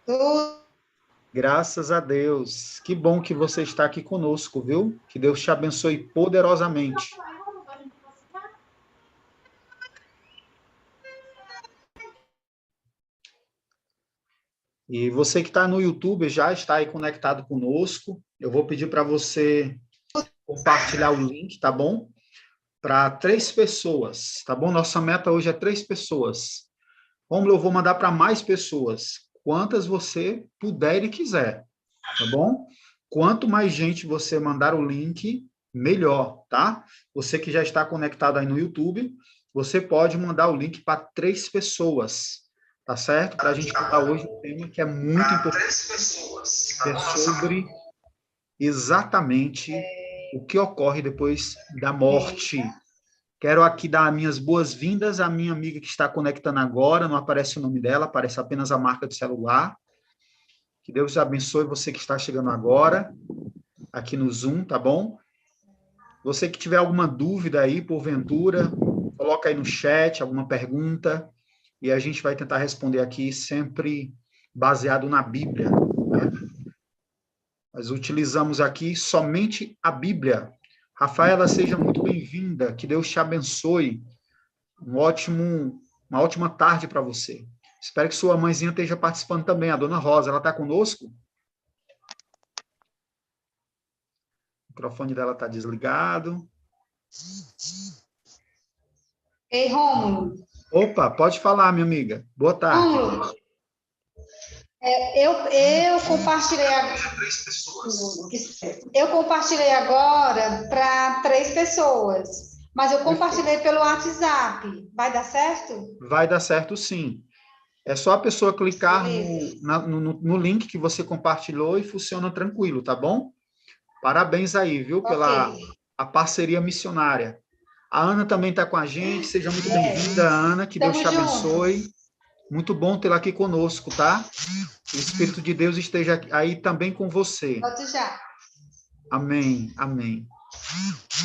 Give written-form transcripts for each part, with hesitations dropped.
Tudo. Graças a Deus. Que bom que você está aqui conosco, viu? Que Deus te abençoe poderosamente. E você que está no YouTube já está aí conectado conosco. Eu vou pedir para você compartilhar o link, tá bom? Para 3 pessoas, tá bom? Nossa meta hoje é 3 pessoas. Romulo, eu vou mandar para mais pessoas, quantas você puder e quiser, tá bom? Quanto mais gente você mandar o link, melhor, tá? Você que já está conectado aí no YouTube, você pode mandar o link para 3 pessoas, tá certo? Para a gente falar hoje um tema que é muito Para importante, 3 pessoas. que é sobre exatamente o que ocorre depois da morte. Quero aqui dar minhas boas-vindas à minha amiga que está conectando agora, não aparece o nome dela, aparece apenas a marca do celular. Que Deus abençoe você que está chegando agora, aqui no Zoom, tá bom? Você que tiver alguma dúvida aí, porventura, coloca aí no chat alguma pergunta e a gente vai tentar responder aqui sempre baseado na Bíblia, né? Nós utilizamos aqui somente a Bíblia. Rafaela, seja muito bem-vinda, que Deus te abençoe. Uma ótima tarde para você. Espero que sua mãezinha esteja participando também, a dona Rosa. Ela está conosco? O microfone dela está desligado. Ei, Rômulo. Opa, pode falar, minha amiga. Boa tarde. Rômulo, eu compartilhei agora para 3 pessoas, mas eu Perfeito. compartilhei pelo WhatsApp. Vai dar certo? Vai dar certo, sim. É só a pessoa clicar Beleza. no link que você compartilhou e funciona tranquilo, tá bom? Parabéns aí, viu, Ok. pela a parceria missionária. A Ana também está com a gente. Seja muito bem-vinda, Ana. Que Deus Tamo te junto. abençoe. Muito bom tê-la aqui conosco, tá? Que o Espírito de Deus esteja aí também com você. Volto já. Amém, amém.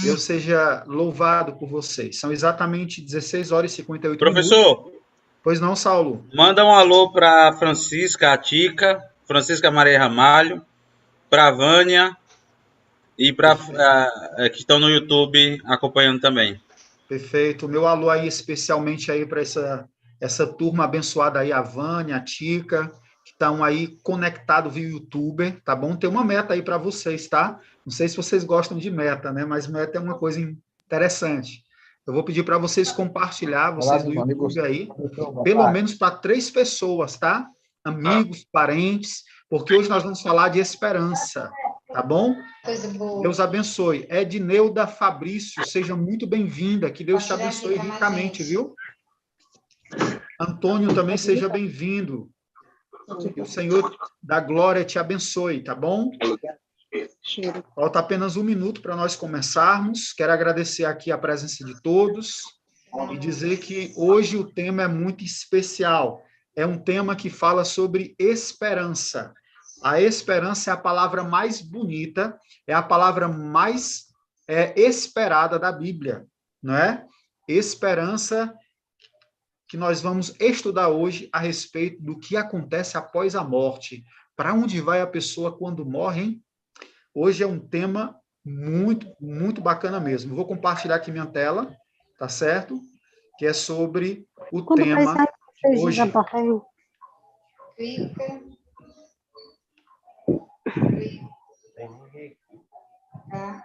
Deus seja louvado por vocês. São exatamente 16 horas e 58 minutos. Professor, Pois não, Saulo? manda um alô para Francisca, a Tica, Francisca Maria Ramalho, para Vânia e para Perfeito. que estão no YouTube acompanhando também. Perfeito. Meu alô aí especialmente aí para essa turma abençoada aí, a Vânia, a Tica, que estão aí conectados via YouTube, tá bom? Tem uma meta aí para vocês, tá? Não sei se vocês gostam de meta, né? Mas meta é uma coisa interessante. Eu vou pedir para vocês compartilhar, Olá, vocês do meus amigos. YouTube aí, Professor, boa pelo tarde. menos para 3 pessoas, tá? Amigos, parentes, porque hoje nós vamos falar de esperança, tá bom? Coisa boa. Deus abençoe. Edneuda Fabrício, seja muito bem-vinda. Que Deus te Compartilhar aqui abençoe para mais ricamente, gente. viu? Antônio também seja bem-vindo. Que o Senhor da glória te abençoe, tá bom? Falta apenas 1 minuto para nós começarmos. Quero agradecer aqui a presença de todos e dizer que hoje o tema é muito especial. É um tema que fala sobre esperança. A esperança é a palavra mais bonita, é a palavra mais esperada da Bíblia, não é? Esperança que nós vamos estudar hoje a respeito do que acontece após a morte. Para onde vai a pessoa quando morre, hein? Hoje é um tema muito, muito bacana mesmo. Vou compartilhar aqui minha tela, tá certo? Que é sobre o Quando vai tema sair de vocês já hoje. barrem? Clica. Tá.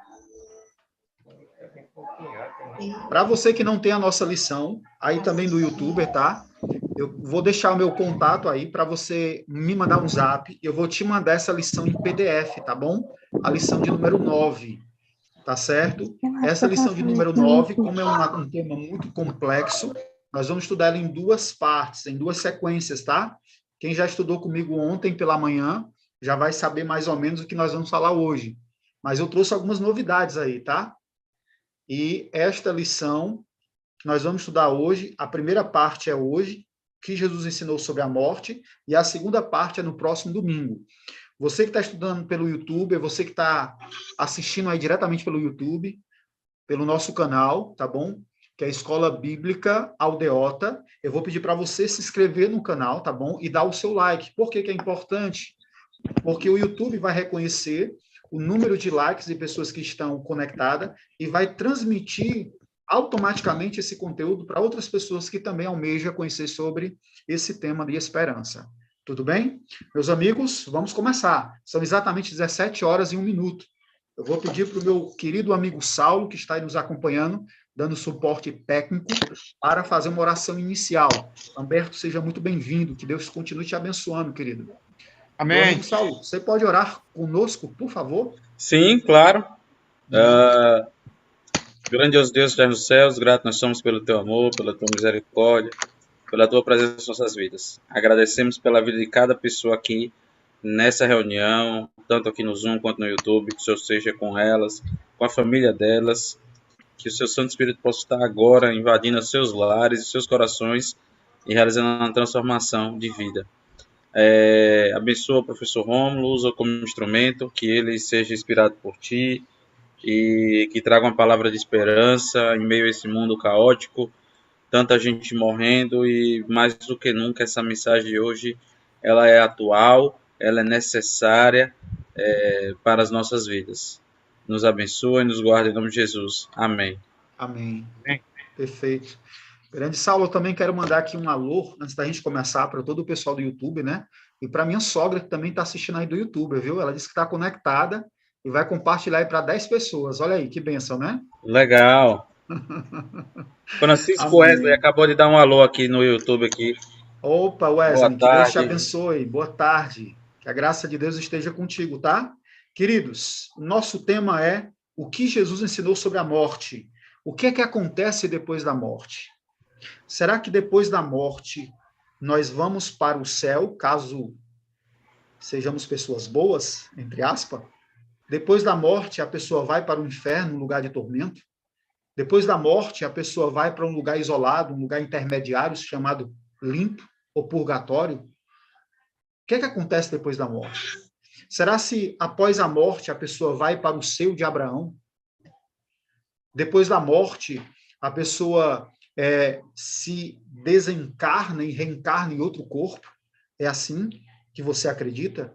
Para você que não tem a nossa lição, aí também do YouTuber, tá? Eu vou deixar o meu contato aí para você me mandar um zap. Eu vou te mandar essa lição em PDF, tá bom? A lição de número 9, tá certo? Essa lição de número 9, como é um tema muito complexo, nós vamos estudar ela em 2 partes, em 2 sequências, tá? Quem já estudou comigo ontem pela manhã já vai saber mais ou menos o que nós vamos falar hoje. Mas eu trouxe algumas novidades aí, tá? E esta lição que nós vamos estudar hoje, a primeira parte é hoje, que Jesus ensinou sobre a morte, e a segunda parte é no próximo domingo. Você que está estudando pelo YouTube, você que está assistindo aí diretamente pelo YouTube, pelo nosso canal, tá bom? que é a Escola Bíblica Aldeota. Eu vou pedir para você se inscrever no canal, tá bom? E dar o seu like. Por que que é importante? Porque o YouTube vai reconhecer o número de likes de pessoas que estão conectadas e vai transmitir automaticamente esse conteúdo para outras pessoas que também almejam conhecer sobre esse tema de esperança. Tudo bem? Meus amigos, vamos começar. São exatamente 17 horas e 1 minuto. Eu vou pedir para o meu querido amigo Saulo, que está aí nos acompanhando, dando suporte técnico, para fazer uma oração inicial. Humberto, seja muito bem-vindo. Que Deus continue te abençoando, querido. Meu Amém. amigo Saulo, você pode orar conosco, por favor? Sim, claro. Grandioso Deus que está nos céus, grato nós somos pelo teu amor, pela tua misericórdia, pela tua presença em nossas vidas. Agradecemos pela vida de cada pessoa aqui nessa reunião, tanto aqui no Zoom quanto no YouTube, que o Senhor esteja com elas, com a família delas, que o seu Santo Espírito possa estar agora invadindo os seus lares e seus corações e realizando uma transformação de vida. Abençoa o professor Rômulo, usa como instrumento, que ele seja inspirado por ti e que traga uma palavra de esperança em meio a esse mundo caótico, tanta gente morrendo, e mais do que nunca essa mensagem de hoje ela é atual, ela é necessária para as nossas vidas. Nos abençoe e nos guarde em nome de Jesus. Amém. Amém. Amém. Perfeito. Grande Saulo, eu também quero mandar aqui um alô, antes da gente começar, para todo o pessoal do YouTube, né? E para minha sogra, que também está assistindo aí do YouTube, viu? Ela disse que está conectada e vai compartilhar aí para 10 pessoas. Olha aí, que bênção, né? Legal. Francisco Wesley acabou de dar um alô aqui no YouTube aqui. Opa, Wesley, Boa que Deus te tarde. abençoe. Boa tarde. Que a graça de Deus esteja contigo, tá? Queridos, nosso tema é o que Jesus ensinou sobre a morte. O que é que acontece depois da morte? Será que depois da morte nós vamos para o céu, caso sejamos pessoas boas, entre aspas? Depois da morte, a pessoa vai para o inferno, um lugar de tormento? Depois da morte, a pessoa vai para um lugar isolado, um lugar intermediário, chamado limpo ou purgatório? O que é que acontece depois da morte? Será se após a morte a pessoa vai para o seio de Abraão? Depois da morte, a pessoa se desencarna e reencarna em outro corpo? É assim que você acredita?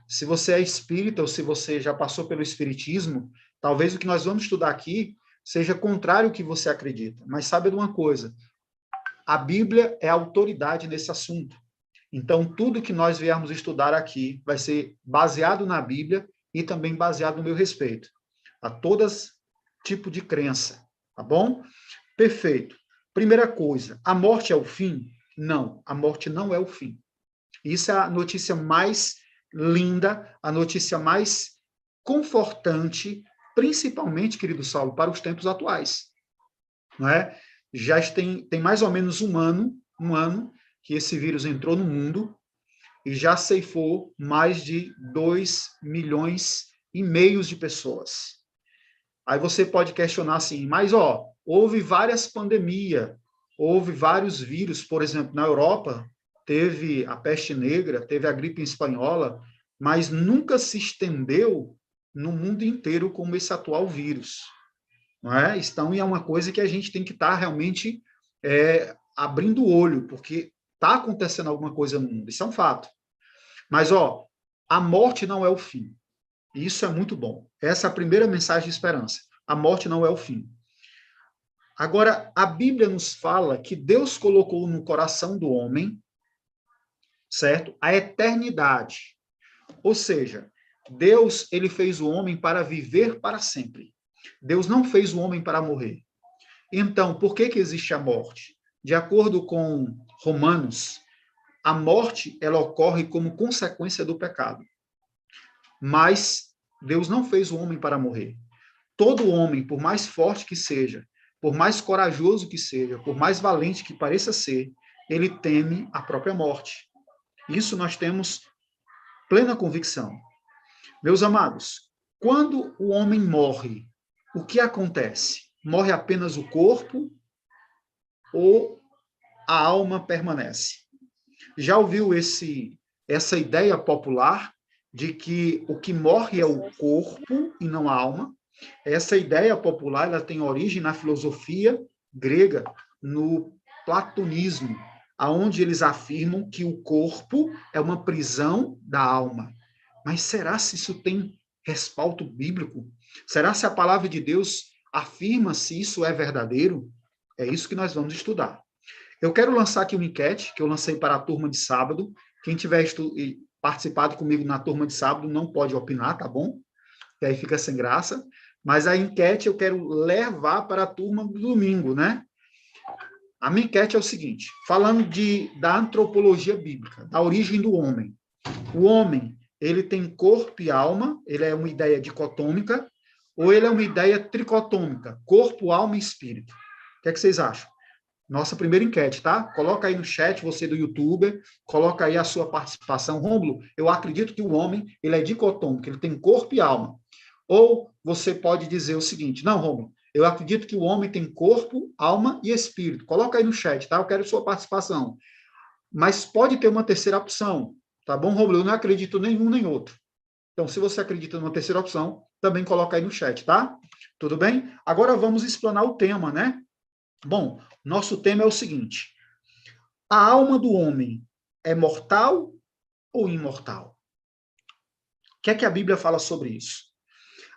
Se você é espírita ou se você já passou pelo espiritismo, talvez o que nós vamos estudar aqui seja contrário ao que você acredita. Mas sabe de uma coisa? A Bíblia é a autoridade nesse assunto. Então, tudo que nós viermos estudar aqui vai ser baseado na Bíblia e também baseado no meu respeito a todas tipo de crença, tá bom? Perfeito. Primeira coisa, a morte é o fim? Não, a morte não é o fim. Isso é a notícia mais linda, a notícia mais confortante, principalmente, querido Saulo, para os tempos atuais. Não é? Já tem mais ou menos um ano que esse vírus entrou no mundo e já ceifou mais de 2,5 milhões de pessoas. Aí você pode questionar assim, mas houve várias pandemias, houve vários vírus, por exemplo, na Europa teve a peste negra, teve a gripe espanhola, mas nunca se estendeu no mundo inteiro como esse atual vírus. Não é? Então, é uma coisa que a gente tem que estar realmente abrindo o olho, porque está acontecendo alguma coisa no mundo, isso é um fato. Mas, a morte não é o fim. E isso é muito bom. Essa é a primeira mensagem de esperança. A morte não é o fim. Agora, a Bíblia nos fala que Deus colocou no coração do homem, certo? A eternidade. Ou seja, Deus, ele fez o homem para viver para sempre. Deus não fez o homem para morrer. Então, por que existe a morte? De acordo com Romanos, a morte ela ocorre como consequência do pecado. Mas Deus não fez o homem para morrer. Todo homem, por mais forte que seja, por mais corajoso que seja, por mais valente que pareça ser, ele teme a própria morte. Isso nós temos plena convicção. Meus amados, quando o homem morre, o que acontece? Morre apenas o corpo ou a alma permanece? Já ouviu essa ideia popular de que o que morre é o corpo e não a alma? Essa ideia popular ela tem origem na filosofia grega no platonismo, aonde eles afirmam que o corpo é uma prisão da alma. Mas será se isso tem respaldo bíblico? Será se a palavra de Deus afirma se isso é verdadeiro? É isso que nós vamos estudar. Eu quero lançar aqui uma enquete, que eu lancei para a turma de sábado. Quem tiver participado comigo na turma de sábado não pode opinar, tá bom? Que aí fica sem graça. Mas a enquete eu quero levar para a turma do domingo, né? A minha enquete é o seguinte, falando da antropologia bíblica, da origem do homem. O homem, ele tem corpo e alma, ele é uma ideia dicotômica, ou ele é uma ideia tricotômica, corpo, alma e espírito. O que é que vocês acham? Nossa primeira enquete, tá? Coloca aí no chat, você do YouTuber, coloca aí a sua participação. Rômulo, eu acredito que o homem, ele é dicotômico, ele tem corpo e alma. Ou você pode dizer o seguinte, não, Rômulo, eu acredito que o homem tem corpo, alma e espírito. Coloca aí no chat, tá? Eu quero sua participação. Mas pode ter uma terceira opção, tá bom, Rômulo? Eu não acredito nenhum nem outro. Então, se você acredita numa terceira opção, também coloca aí no chat, tá? Tudo bem? Agora vamos explanar o tema, né? Bom, nosso tema é o seguinte: a alma do homem é mortal ou imortal? O que é que a Bíblia fala sobre isso?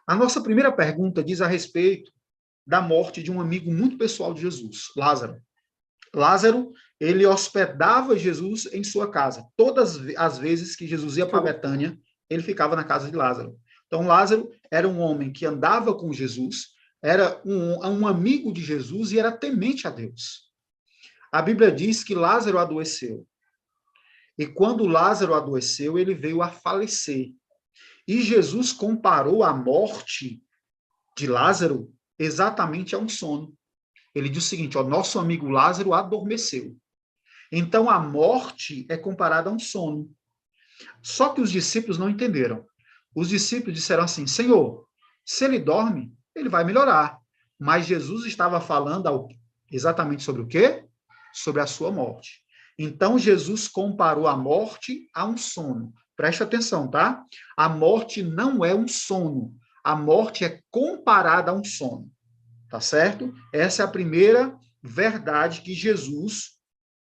A nossa primeira pergunta diz a respeito da morte de um amigo muito pessoal de Jesus, Lázaro. Lázaro, ele hospedava Jesus em sua casa. Todas as vezes que Jesus ia para Betânia, ele ficava na casa de Lázaro. Então, Lázaro era um homem que andava com Jesus, era um amigo de Jesus e era temente a Deus. A Bíblia diz que Lázaro adoeceu. E quando Lázaro adoeceu, ele veio a falecer. E Jesus comparou a morte de Lázaro exatamente a um sono. Ele diz o seguinte, ó, nosso amigo Lázaro adormeceu. Então, a morte é comparada a um sono. Só que os discípulos não entenderam. Os discípulos disseram assim, Senhor, se ele dorme, ele vai melhorar. Mas Jesus estava falando exatamente sobre o quê? Sobre a sua morte. Então, Jesus comparou a morte a um sono. Preste atenção, tá? A morte não é um sono. A morte é comparada a um sono. Tá certo? Essa é a primeira verdade que Jesus,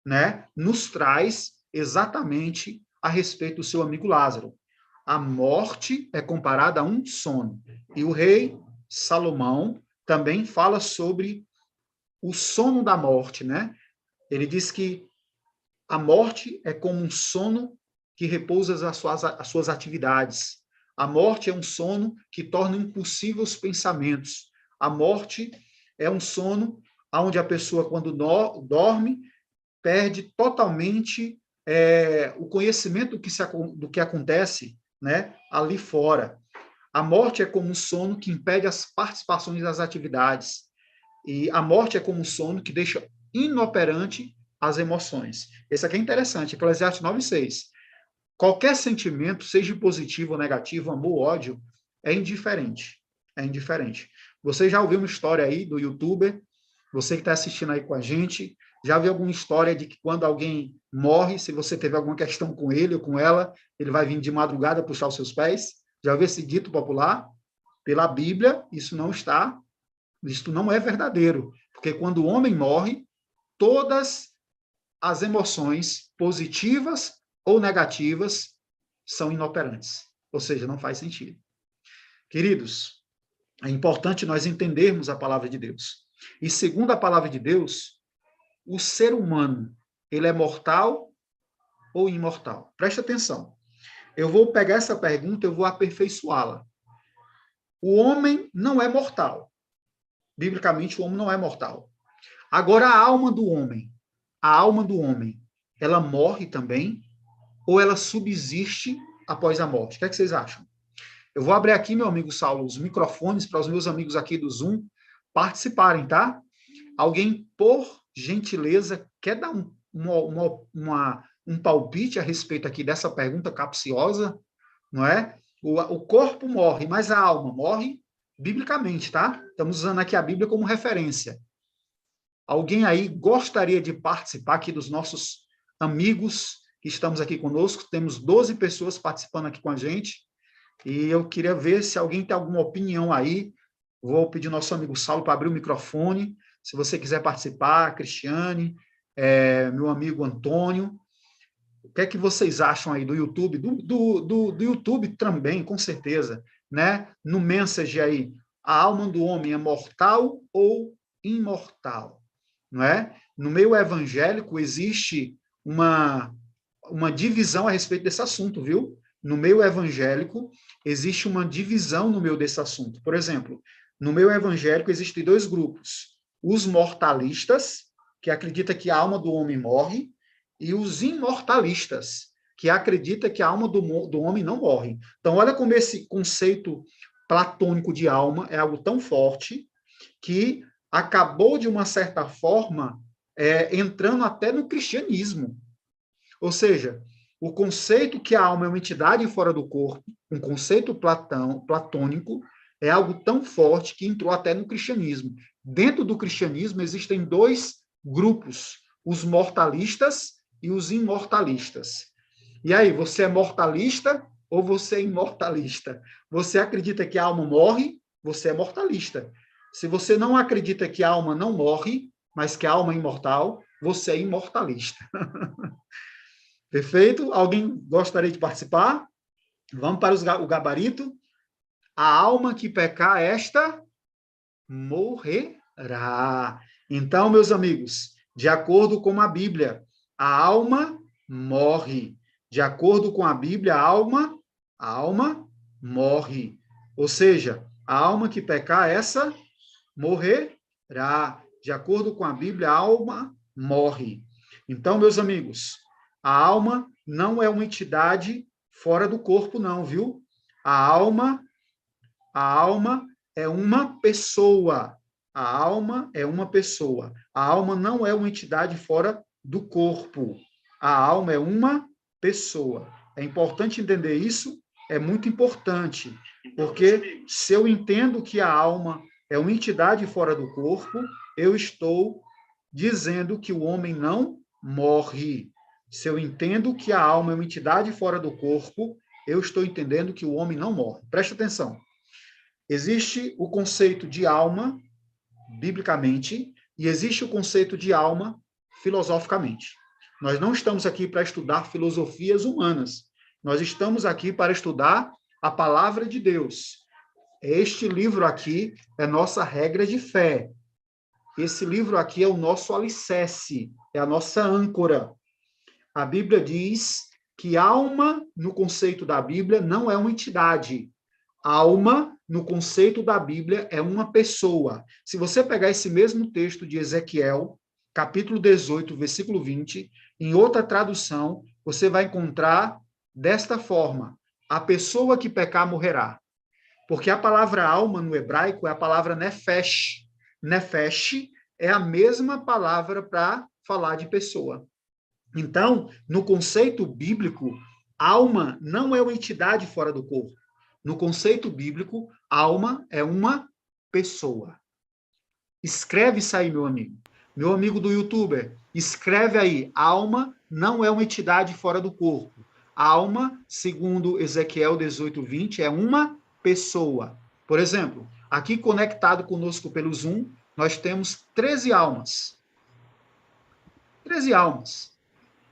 né, nos traz exatamente a respeito do seu amigo Lázaro. A morte é comparada a um sono. E o rei Salomão também fala sobre o sono da morte, né? Ele diz que a morte é como um sono que repousa as suas atividades. A morte é um sono que torna impossível os pensamentos. A morte é um sono onde a pessoa, quando dorme, perde totalmente o conhecimento do que acontece, né, ali fora. A morte é como um sono que impede as participações das atividades. E a morte é como um sono que deixa inoperante as emoções. Esse aqui é interessante, Eclesiastes 9:6. Qualquer sentimento, seja positivo ou negativo, amor, ódio, é indiferente. É indiferente. Você já ouviu uma história aí do youtuber? Você que está assistindo aí com a gente, já viu alguma história de que quando alguém morre, se você teve alguma questão com ele ou com ela, ele vai vir de madrugada puxar os seus pés? Já ouviu esse dito popular? Pela Bíblia, isso não é verdadeiro. Porque quando o homem morre, todas as emoções positivas ou negativas são inoperantes. Ou seja, não faz sentido. Queridos, é importante nós entendermos a palavra de Deus. E segundo a palavra de Deus, o ser humano, ele é mortal ou imortal? Preste atenção. Eu vou pegar essa pergunta, eu vou aperfeiçoá-la. O homem não é mortal. Biblicamente, o homem não é mortal. Agora, a alma do homem, ela morre também ou ela subsiste após a morte? O que é que vocês acham? Eu vou abrir aqui, meu amigo Saulo, os microfones para os meus amigos aqui do Zoom participarem, tá? Alguém, por gentileza, quer dar um palpite a respeito aqui dessa pergunta capciosa, não é? O corpo morre, mas a alma morre biblicamente, tá? Estamos usando aqui a Bíblia como referência. Alguém aí gostaria de participar aqui dos nossos amigos que estamos aqui conosco? Temos 12 pessoas participando aqui com a gente. E eu queria ver se alguém tem alguma opinião aí. Vou pedir ao nosso amigo Saulo para abrir o microfone. Se você quiser participar, Cristiane, meu amigo Antônio, o que é que vocês acham aí do YouTube? Do YouTube também, com certeza, né? No Message aí, a alma do homem é mortal ou imortal, não é? No meio evangélico existe uma divisão a respeito desse assunto, viu? No meio evangélico existe uma divisão no meio desse assunto. Por exemplo, no meio evangélico existem dois grupos: os mortalistas, que acreditam que a alma do homem morre, e os imortalistas, que acreditam que a alma do homem não morre. Então, olha como esse conceito platônico de alma é algo tão forte que acabou, de uma certa forma, entrando até no cristianismo. Ou seja, o conceito que a alma é uma entidade fora do corpo, um conceito platônico, é algo tão forte que entrou até no cristianismo. Dentro do cristianismo existem dois grupos, os mortalistas e os imortalistas. E aí, você é mortalista ou você é imortalista? Você acredita que a alma morre? Você é mortalista. Se você não acredita que a alma não morre, mas que a alma é imortal, você é imortalista. Perfeito? Alguém gostaria de participar? Vamos para o gabarito. A alma que pecar, esta morrerá. Então, meus amigos, de acordo com a Bíblia, a alma morre. De acordo com a Bíblia, a alma morre. Ou seja, a alma que pecar, essa morrerá. De acordo com a Bíblia, a alma morre. Então, meus amigos, a alma não é uma entidade fora do corpo, não, viu? A alma é uma pessoa. A alma é uma pessoa. A alma não é uma entidade fora do corpo. A alma é uma pessoa. É importante entender isso, é muito importante, porque se eu entendo que a alma é uma entidade fora do corpo, eu estou dizendo que o homem não morre. Se eu entendo que a alma é uma entidade fora do corpo, eu estou entendendo que o homem não morre. Presta atenção. Existe o conceito de alma, biblicamente, e existe o conceito de alma, filosoficamente. Nós não estamos aqui para estudar filosofias humanas. Nós estamos aqui para estudar a palavra de Deus. Este livro aqui é nossa regra de fé. Esse livro aqui é o nosso alicerce, é a nossa âncora. A Bíblia diz que alma, no conceito da Bíblia, não é uma entidade. Alma, no conceito da Bíblia, é uma pessoa. Se você pegar esse mesmo texto de Ezequiel, capítulo 18, versículo 20, em outra tradução, você vai encontrar desta forma: a pessoa que pecar morrerá. Porque a palavra alma no hebraico é a palavra nefesh. Nefesh é a mesma palavra para falar de pessoa. Então, no conceito bíblico, alma não é uma entidade fora do corpo. No conceito bíblico, alma é uma pessoa. Escreve isso aí, meu amigo. Meu amigo do YouTuber, escreve aí: alma não é uma entidade fora do corpo. Alma, segundo Ezequiel 18:20, é uma pessoa. Por exemplo, aqui conectado conosco pelo Zoom, nós temos 13 almas. 13 almas.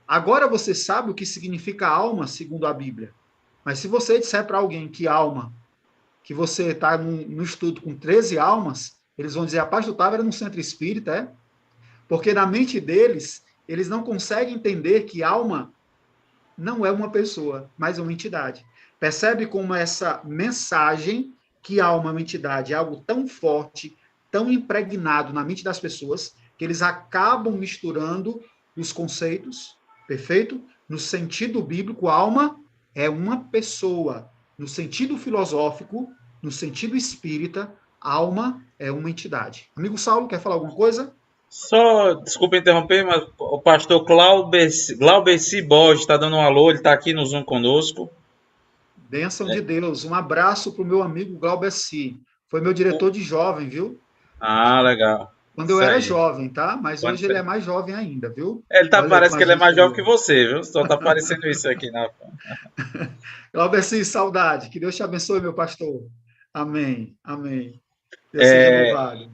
Agora você sabe o que significa alma, segundo a Bíblia. Mas se você disser para alguém que alma, que você está no estudo com 13 almas, eles vão dizer: a pastor Otávio era num centro espírita, é? Porque na mente deles, eles não conseguem entender que alma não é uma pessoa, mas uma entidade. Percebe como essa mensagem que alma é uma entidade é algo tão forte, tão impregnado na mente das pessoas, que eles acabam misturando os conceitos, perfeito? No sentido bíblico, alma é uma pessoa. No sentido filosófico, no sentido espírita, alma é uma entidade. Amigo Saulo, quer falar alguma coisa? Só, desculpa interromper, mas o pastor Glauber Borges está dando um alô, ele está aqui no Zoom conosco. Bênção de Deus. Um abraço para o meu amigo Glauber Si. Foi meu diretor de jovem, viu? Ah, legal. Quando Isso eu era aí. jovem, tá? Mas Quando hoje ele é mais jovem ainda, viu? Ele tá, Olha aí parece com que a ele é gente mais jovem aí. que você, viu? Só tá aparecendo isso aqui na. Glauber Si, saudade. Que Deus te abençoe, meu pastor. Amém. Amém. Deus seja louvado.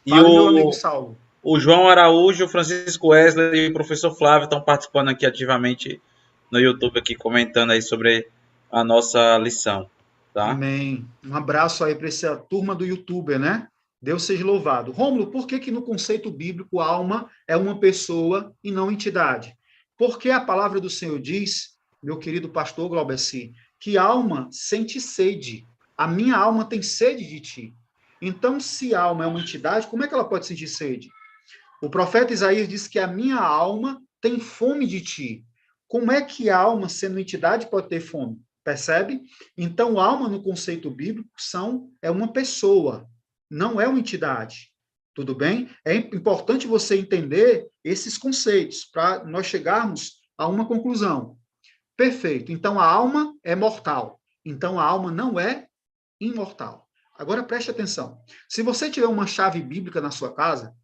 E Fale, meu amigo Saulo. o João Araújo, o Francisco Wesley e o professor Flávio estão participando aqui ativamente no YouTube, aqui comentando aí sobre a nossa lição, tá? Amém. Um abraço aí para essa turma do YouTuber, né? Deus seja louvado. Rômulo, por que no conceito bíblico alma é uma pessoa e não entidade? Porque a palavra do Senhor diz, meu querido pastor Glaubeci, que alma sente sede. A minha alma tem sede de ti. Então, se alma é uma entidade, como é que ela pode sentir sede? O profeta Isaías diz que a minha alma tem fome de ti. Como é que a alma, sendo entidade, pode ter fome? Percebe? Então, alma, no conceito bíblico, é uma pessoa, não é uma entidade. Tudo bem? É importante você entender esses conceitos para nós chegarmos a uma conclusão. Perfeito. Então, a alma é mortal. Então, a alma não é imortal. Agora, preste atenção. Se você tiver uma chave bíblica na sua casa,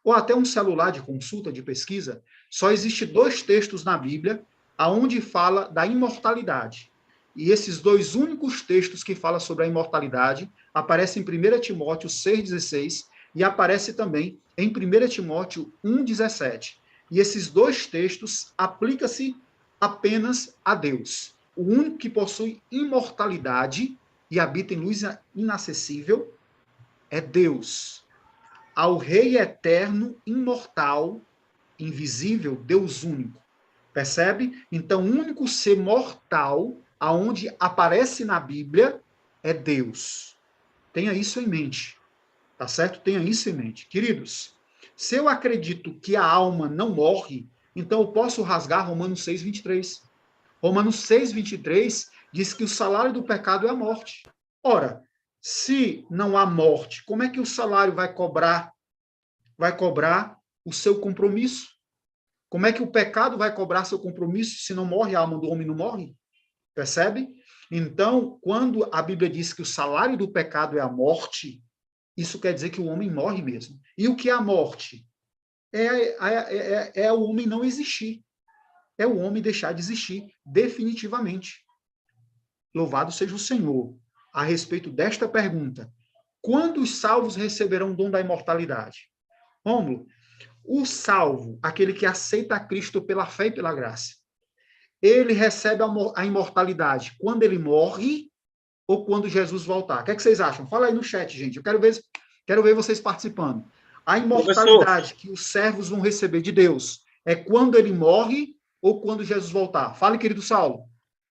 ou até um celular de consulta, de pesquisa, só existe 2 textos na Bíblia aonde fala da imortalidade. E esses 2 únicos textos que falam sobre a imortalidade aparecem em 1 Timóteo 6,16 e aparece também em 1 Timóteo 1,17. E esses 2 textos aplicam-se apenas a Deus. O único que possui imortalidade e habita em luz inacessível é Deus. Ao Rei eterno, imortal, invisível, Deus único. Percebe? Então, o único ser mortal aonde aparece na Bíblia é Deus. Tenha isso em mente. Tá certo? Tenha isso em mente. Queridos, se eu acredito que a alma não morre, então eu posso rasgar Romanos 6:23. Romanos 6:23 diz que o salário do pecado é a morte. Ora, se não há morte, como é que o salário vai cobrar o seu compromisso? Como é que o pecado vai cobrar seu compromisso se não morre, a alma do homem não morre? Percebe? Então, quando a Bíblia diz que o salário do pecado é a morte, isso quer dizer que o homem morre mesmo. E o que é a morte? É o homem não existir. É o homem deixar de existir definitivamente. Louvado seja o Senhor. A respeito desta pergunta, quando os salvos receberão o dom da imortalidade? Rômulo, o salvo, aquele que aceita a Cristo pela fé e pela graça, ele recebe a imortalidade quando ele morre ou quando Jesus voltar? O que é que vocês acham? Fala aí no chat, gente. Eu quero ver vocês participando. A imortalidade que os servos vão receber de Deus é quando ele morre ou quando Jesus voltar? Fale, querido Saulo.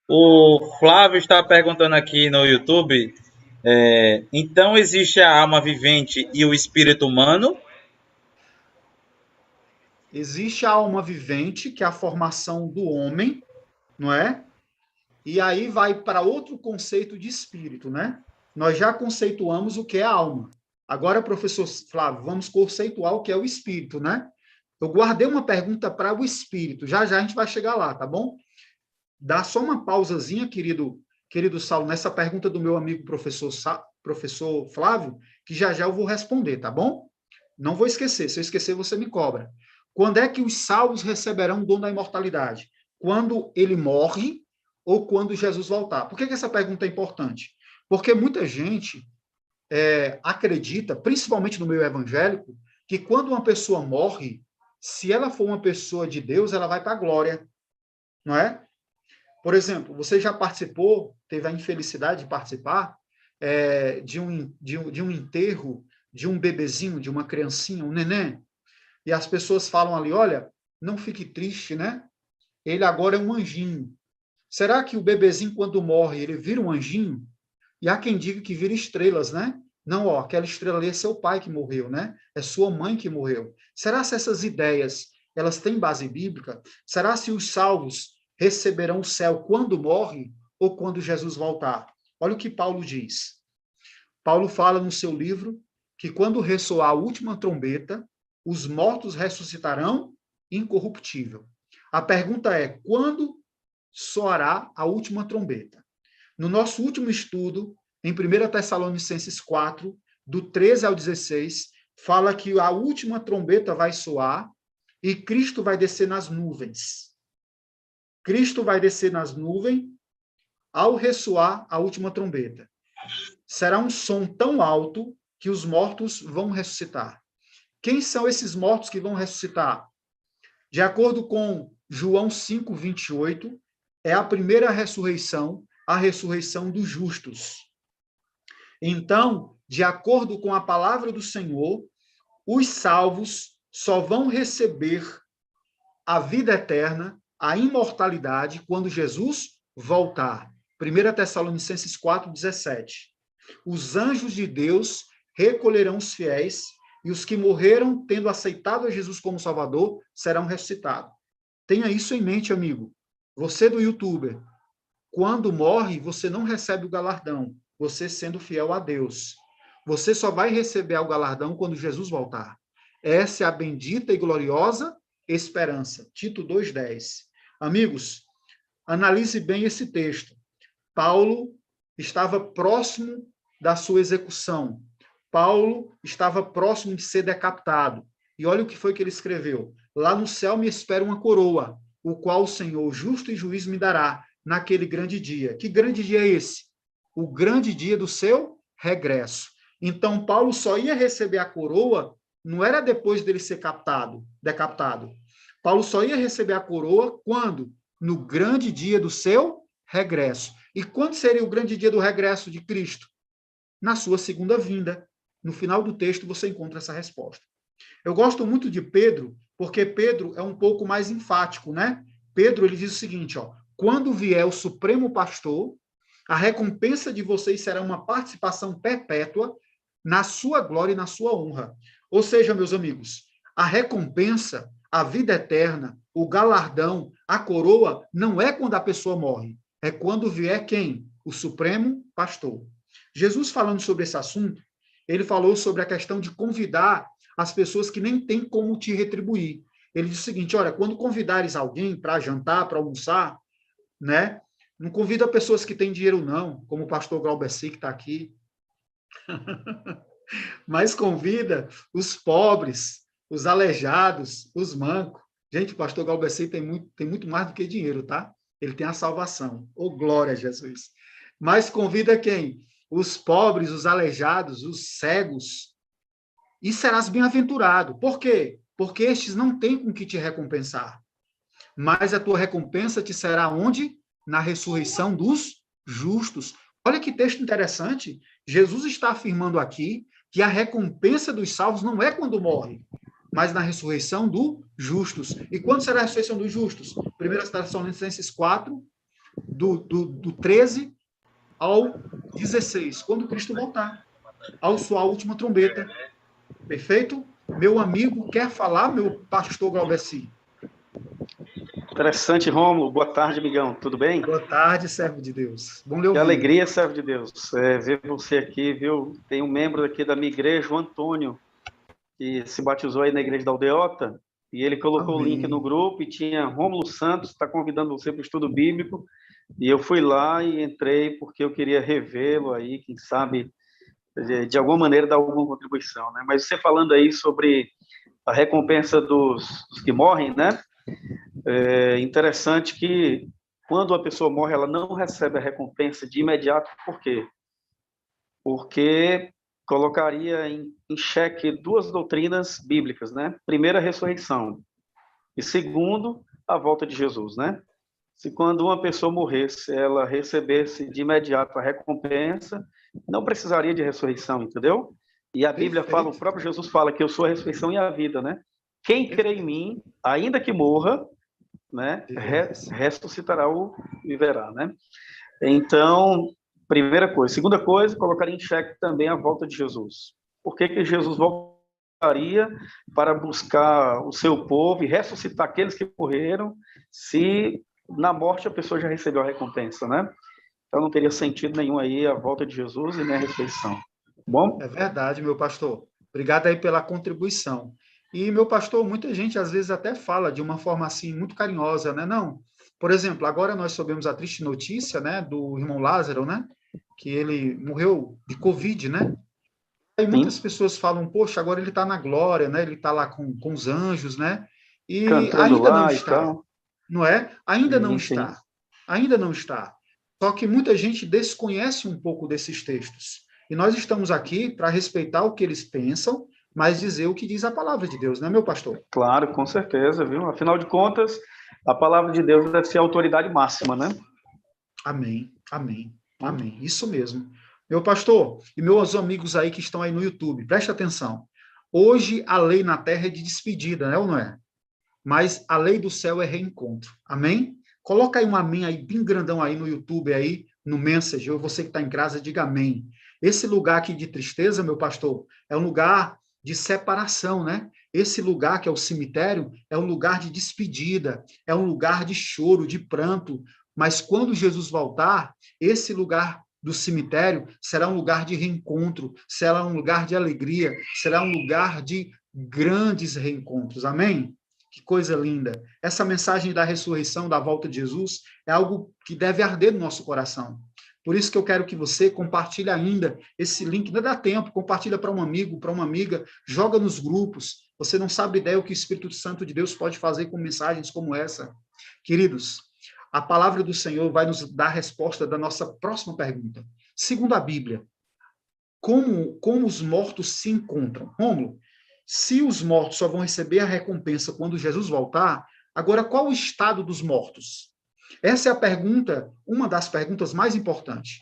O Flávio está perguntando aqui no YouTube, então existe a alma vivente e o espírito humano? Existe a alma vivente, que é a formação do homem, não é? E aí vai para outro conceito de espírito, né? Nós já conceituamos o que é a alma. Agora, professor Flávio, vamos conceituar o que é o espírito, né? Eu guardei uma pergunta para o espírito. Já já a gente vai chegar lá, tá bom? Dá só uma pausazinha, querido Saulo, nessa pergunta do meu amigo professor Flávio, que já já eu vou responder, tá bom? Não vou esquecer. Se eu esquecer, você me cobra. Quando é que os salvos receberão o dom da imortalidade? Quando ele morre ou quando Jesus voltar? Por que essa pergunta é importante? Porque muita gente acredita, principalmente no meio evangélico, que quando uma pessoa morre, se ela for uma pessoa de Deus, ela vai para a glória, não é? Por exemplo, você já participou, teve a infelicidade de participar de um enterro de um bebezinho, de uma criancinha, um neném, e as pessoas falam ali, olha, não fique triste, né? Ele agora é um anjinho. Será que o bebezinho, quando morre, ele vira um anjinho? E há quem diga que vira estrelas, né? Não, ó, aquela estrela ali é seu pai que morreu, né? É sua mãe que morreu. Será se essas ideias, elas têm base bíblica? Será se os salvos receberão o céu quando morre ou quando Jesus voltar? Olha o que Paulo diz. Paulo fala no seu livro que quando ressoar a última trombeta, os mortos ressuscitarão incorruptível. A pergunta é, quando soará a última trombeta? No nosso último estudo, em 1 Tessalonicenses 4, do 13 ao 16, fala que a última trombeta vai soar e Cristo vai descer nas nuvens. Cristo vai descer nas nuvens ao ressoar a última trombeta. Será um som tão alto que os mortos vão ressuscitar. Quem são esses mortos que vão ressuscitar? De acordo com João 5:28, é a primeira ressurreição, a ressurreição dos justos. Então, de acordo com a palavra do Senhor, os salvos só vão receber a vida eterna, a imortalidade, quando Jesus voltar. 1 Tessalonicenses 4:17. Os anjos de Deus recolherão os fiéis e os que morreram tendo aceitado a Jesus como Salvador serão ressuscitados. Tenha isso em mente, amigo. Você do YouTuber, quando morre, você não recebe o galardão, você sendo fiel a Deus. Você só vai receber o galardão quando Jesus voltar. Essa é a bendita e gloriosa esperança. Tito 2:10. Amigos, analise bem esse texto. Paulo estava próximo da sua execução. Paulo estava próximo de ser decapitado. E olha o que foi que ele escreveu. Lá no céu me espera uma coroa, o qual o Senhor, justo e juiz, me dará naquele grande dia. Que grande dia é esse? O grande dia do seu regresso. Então, Paulo só ia receber a coroa, não era depois dele ser decapitado. Paulo só ia receber a coroa quando? No grande dia do seu regresso. E quando seria o grande dia do regresso de Cristo? Na sua segunda vinda. No final do texto você encontra essa resposta. Eu gosto muito de Pedro, porque Pedro é um pouco mais enfático, né? Pedro, ele diz o seguinte, ó, quando vier o Supremo Pastor, a recompensa de vocês será uma participação perpétua na sua glória e na sua honra. Ou seja, meus amigos, a recompensa, a vida eterna, o galardão, a coroa, não é quando a pessoa morre, é quando vier quem? O Supremo Pastor. Jesus, falando sobre esse assunto, ele falou sobre a questão de convidar as pessoas que nem têm como te retribuir. Ele disse o seguinte, olha, quando convidares alguém para jantar, para almoçar, né? Não convida pessoas que têm dinheiro, não, como o pastor Glauberci, que está aqui. Mas convida os pobres, os aleijados, os mancos. Gente, o pastor Glauberci tem muito mais do que dinheiro, tá? Ele tem a salvação. Oh, glória a Jesus. Mas convida quem? Os pobres, os aleijados, os cegos, e serás bem-aventurado. Por quê? Porque estes não têm com que te recompensar. Mas a tua recompensa te será onde? Na ressurreição dos justos. Olha que texto interessante. Jesus está afirmando aqui que a recompensa dos salvos não é quando morre, mas na ressurreição dos justos. E quando será a ressurreição dos justos? 1 Tessalonicenses 4, do 13 ao 16, quando Cristo voltar, ao soar a última trombeta. Perfeito? Meu amigo quer falar, meu pastor Glauberci? Interessante, Rômulo. Boa tarde, amigão. Tudo bem? Boa tarde, servo de Deus. Bom lhe ouvir. Que alegria, servo de Deus. Ver você aqui, viu? Tem um membro aqui da minha igreja, o Antônio, que se batizou aí na igreja da Aldeota, e ele colocou o link no grupo e tinha Rômulo Santos, está convidando você para o estudo bíblico, e eu fui lá e entrei porque eu queria revê-lo aí, quem sabe, de alguma maneira dar alguma contribuição, né? Mas você falando aí sobre a recompensa dos que morrem, né? É interessante que quando a pessoa morre, ela não recebe a recompensa de imediato. Por quê? Porque colocaria em xeque duas doutrinas bíblicas, né? Primeiro, a ressurreição. E segundo, a volta de Jesus, né? Se quando uma pessoa morresse, ela recebesse de imediato a recompensa, não precisaria de ressurreição, entendeu? E a Bíblia fala, o próprio Jesus fala que eu sou a ressurreição e a vida, né? Quem crê em mim, ainda que morra, né, ressuscitará ou viverá, né? Então, primeira coisa. Segunda coisa, colocaria em xeque também a volta de Jesus. Por que Jesus voltaria para buscar o seu povo e ressuscitar aqueles que morreram, se na morte a pessoa já recebeu a recompensa, né? Então não teria sentido nenhum aí a volta de Jesus e nem a ressurreição. Bom? É verdade, meu pastor. Obrigado aí pela contribuição. E, meu pastor, muita gente às vezes até fala de uma forma assim muito carinhosa, né? Não. Por exemplo, agora nós soubemos a triste notícia, né, do irmão Lázaro, né? Que ele morreu de Covid, né? E muitas pessoas falam, poxa, agora ele está na glória, né? Ele está lá com os anjos, né? E cantando ainda lá não e está, tal. não é? Ainda não Sim. está. Ainda não está. Só que muita gente desconhece um pouco desses textos. E nós estamos aqui para respeitar o que eles pensam, mas dizer o que diz a palavra de Deus, né, meu pastor? Claro, com certeza, viu? Afinal de contas, a palavra de Deus deve ser a autoridade máxima, né? Amém, amém, amém. Isso mesmo. Meu pastor e meus amigos aí que estão aí no YouTube, preste atenção. Hoje a lei na terra é de despedida, né ou não é? Mas a lei do céu é reencontro. Amém? Coloca aí um amém aí, bem grandão aí no YouTube, aí, no Message, ou você que está em casa, diga amém. Esse lugar aqui de tristeza, meu pastor, é um lugar de separação, né? Esse lugar que é o cemitério é um lugar de despedida, é um lugar de choro, de pranto. Mas quando Jesus voltar, esse lugar do cemitério será um lugar de reencontro, será um lugar de alegria, será um lugar de grandes reencontros. Amém? Que coisa linda. Essa mensagem da ressurreição, da volta de Jesus, é algo que deve arder no nosso coração. Por isso que eu quero que você compartilhe ainda esse link, não dá tempo, compartilha para um amigo, para uma amiga, joga nos grupos. Você não sabe ideia o que o Espírito Santo de Deus pode fazer com mensagens como essa. Queridos, a palavra do Senhor vai nos dar a resposta da nossa próxima pergunta. Segundo a Bíblia, como os mortos se encontram? Rômulo, se os mortos só vão receber a recompensa quando Jesus voltar, agora qual o estado dos mortos? Essa é a pergunta, uma das perguntas mais importantes.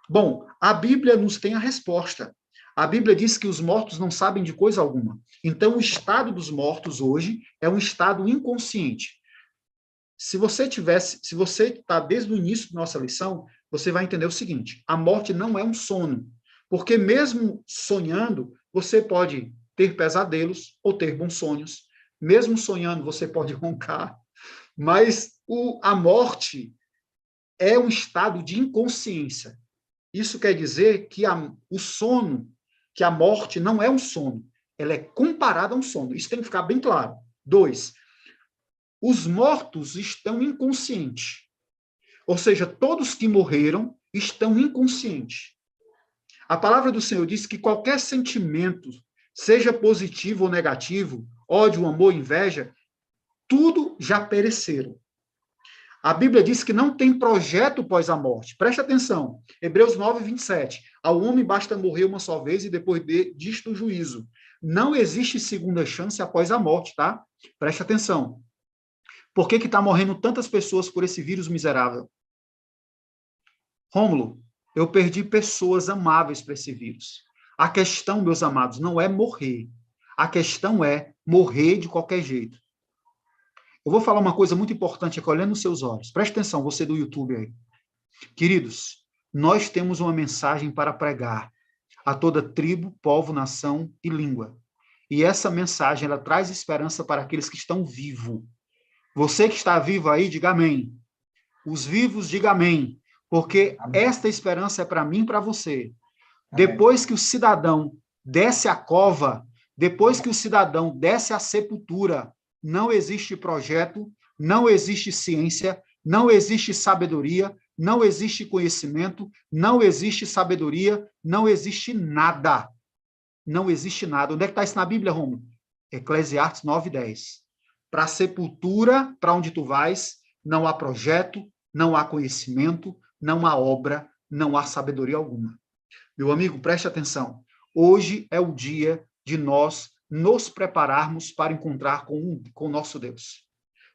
Bom, a Bíblia nos tem a resposta. A Bíblia diz que os mortos não sabem de coisa alguma. Então, o estado dos mortos hoje é um estado inconsciente. Se você está desde o início da nossa lição, você vai entender o seguinte: a morte não é um sono, porque mesmo sonhando, você pode ter pesadelos ou ter bons sonhos. Mesmo sonhando, você pode roncar, mas a morte é um estado de inconsciência. Isso quer dizer que o sono, que a morte não é um sono, ela é comparada a um sono. Isso tem que ficar bem claro. 2, os mortos estão inconscientes. Ou seja, todos que morreram estão inconscientes. A palavra do Senhor diz que qualquer sentimento, seja positivo ou negativo, ódio, amor, inveja, tudo já pereceram. A Bíblia diz que não tem projeto pós a morte. Preste atenção. Hebreus 9, 27. Ao homem basta morrer uma só vez e depois disto o juízo. Não existe segunda chance após a morte, tá? Preste atenção. Por que está morrendo tantas pessoas por esse vírus miserável? Rômulo, eu perdi pessoas amáveis para esse vírus. A questão, meus amados, não é morrer. A questão é morrer de qualquer jeito. Eu vou falar uma coisa muito importante aqui, olhando nos seus olhos. Preste atenção, você do YouTube aí. Queridos, nós temos uma mensagem para pregar a toda tribo, povo, nação e língua. E essa mensagem, ela traz esperança para aqueles que estão vivos. Você que está vivo aí, diga amém. Os vivos, diga amém. Porque esta esperança é para mim e para você. Depois que o cidadão desce a cova, depois que o cidadão desce a sepultura, não existe projeto, não existe ciência, não existe sabedoria, não existe conhecimento, não existe sabedoria, não existe nada. Não existe nada. Onde é que está isso na Bíblia, Romulo? Eclesiastes 9:10. Para a sepultura, para onde tu vais, não há projeto, não há conhecimento, não há obra, não há sabedoria alguma. Meu amigo, preste atenção. Hoje é o dia de nós nos prepararmos para encontrar com o nosso Deus.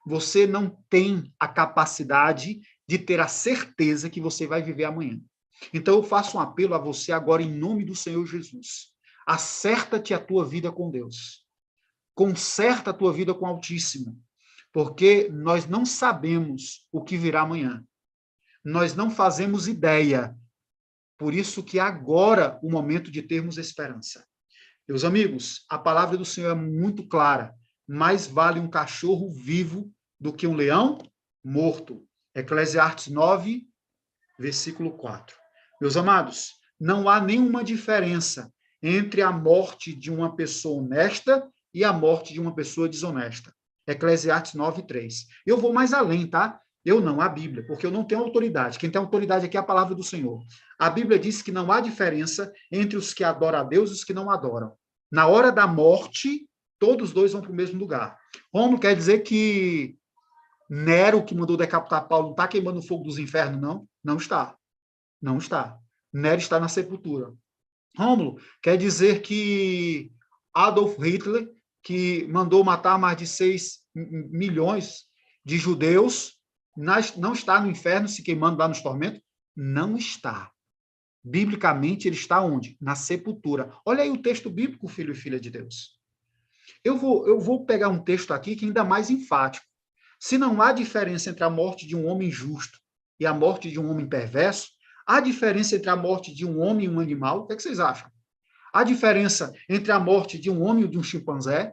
Você não tem a capacidade de ter a certeza que você vai viver amanhã. Então, eu faço um apelo a você agora em nome do Senhor Jesus. Acerta-te a tua vida com Deus. Conserta a tua vida com o Altíssimo. Porque nós não sabemos o que virá amanhã. Nós não fazemos ideia. Por isso que agora o momento de termos esperança. Meus amigos, a palavra do Senhor é muito clara. Mais vale um cachorro vivo do que um leão morto. Eclesiastes 9, versículo 4. Meus amados, não há nenhuma diferença entre a morte de uma pessoa honesta e a morte de uma pessoa desonesta. Eclesiastes 9, 3. Eu vou mais além, tá? Eu não, a Bíblia, porque eu não tenho autoridade. Quem tem autoridade aqui é a palavra do Senhor. A Bíblia diz que não há diferença entre os que adoram a Deus e os que não adoram. Na hora da morte, todos dois vão para o mesmo lugar. Romulo quer dizer que Nero, que mandou decapitar Paulo, não está queimando o fogo dos infernos, não? Não está. Não está. Nero está na sepultura. Rômulo quer dizer que Adolf Hitler, que mandou matar mais de 6 milhões de judeus, não está no inferno se queimando lá nos tormentos? Não está. Biblicamente, ele está onde? Na sepultura. Olha aí o texto bíblico, filho e filha de Deus. Eu vou pegar um texto aqui que é ainda mais enfático. Se não há diferença entre a morte de um homem justo e a morte de um homem perverso, há diferença entre a morte de um homem e um animal? O que é que vocês acham? Há diferença entre a morte de um homem e de um chimpanzé?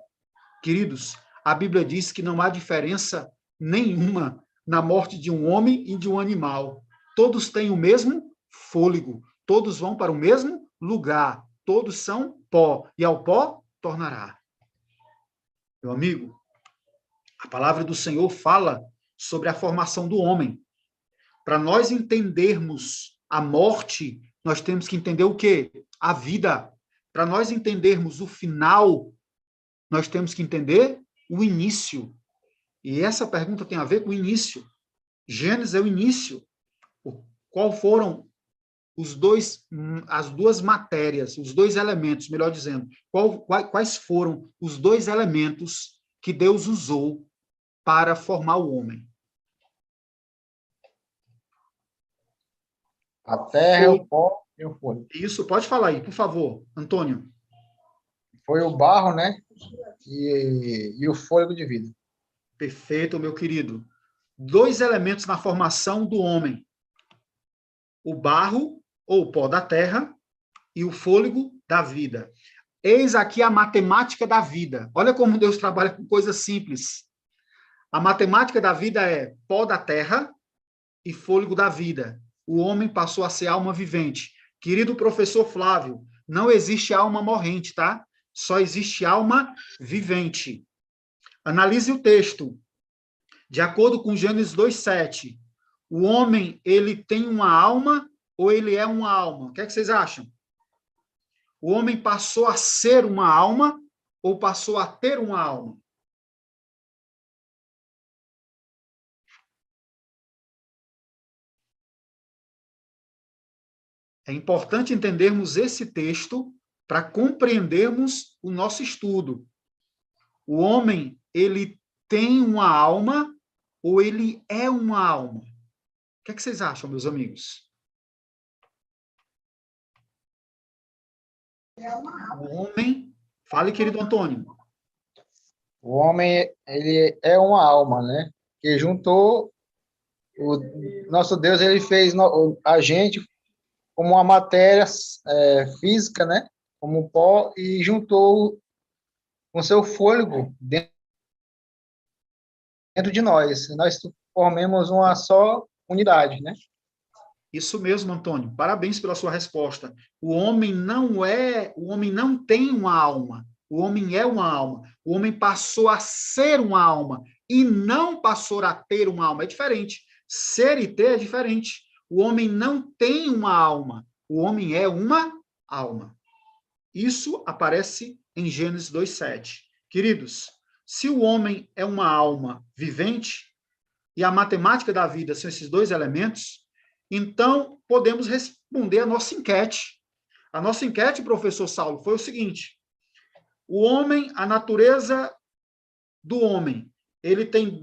Queridos, a Bíblia diz que não há diferença nenhuma na morte de um homem e de um animal. Todos têm o mesmo fôlego, todos vão para o mesmo lugar, todos são pó, e ao pó tornará. Meu amigo, a palavra do Senhor fala sobre a formação do homem. Para nós entendermos a morte, nós temos que entender o quê? A vida. Para nós entendermos o final, nós temos que entender o início. E essa pergunta tem a ver com o início. Gênesis é o início. Qual foram as duas matérias, os dois elementos, melhor dizendo, quais foram os dois elementos que Deus usou para formar o homem? A terra, o pó e o fogo. Isso, pode falar aí, por favor, Antônio. Foi o barro, né? E o fôlego de vida. Perfeito, meu querido. Dois elementos na formação do homem. O barro, ou o pó da terra, e o fôlego da vida. Eis aqui a matemática da vida. Olha como Deus trabalha com coisas simples. A matemática da vida é pó da terra e fôlego da vida. O homem passou a ser alma vivente. Querido professor Flávio, não existe alma morrente, tá? Só existe alma vivente. Analise o texto. De acordo com Gênesis 2:7, o homem, ele tem uma alma ou ele é uma alma? O que é que vocês acham? O homem passou a ser uma alma ou passou a ter uma alma? É importante entendermos esse texto para compreendermos o nosso estudo. O homem, ele tem uma alma ou ele é uma alma? O que é que vocês acham, meus amigos? O homem... Fale, querido Antônio. O homem, ele é uma alma, né? Que juntou... O nosso Deus, ele fez a gente como uma matéria física, né? Como pó, e juntou com seu fôlego dentro de nós. Nós formamos uma só unidade, né? Isso mesmo, Antônio. Parabéns pela sua resposta. O homem não tem uma alma. O homem é uma alma. O homem passou a ser uma alma e não passou a ter uma alma. É diferente. Ser e ter é diferente. O homem não tem uma alma. O homem é uma alma. Isso aparece em Gênesis 2:7. Queridos, se o homem é uma alma vivente e a matemática da vida são esses dois elementos, então podemos responder a nossa enquete. A nossa enquete, professor Saulo, foi o seguinte: o homem, a natureza do homem, ele tem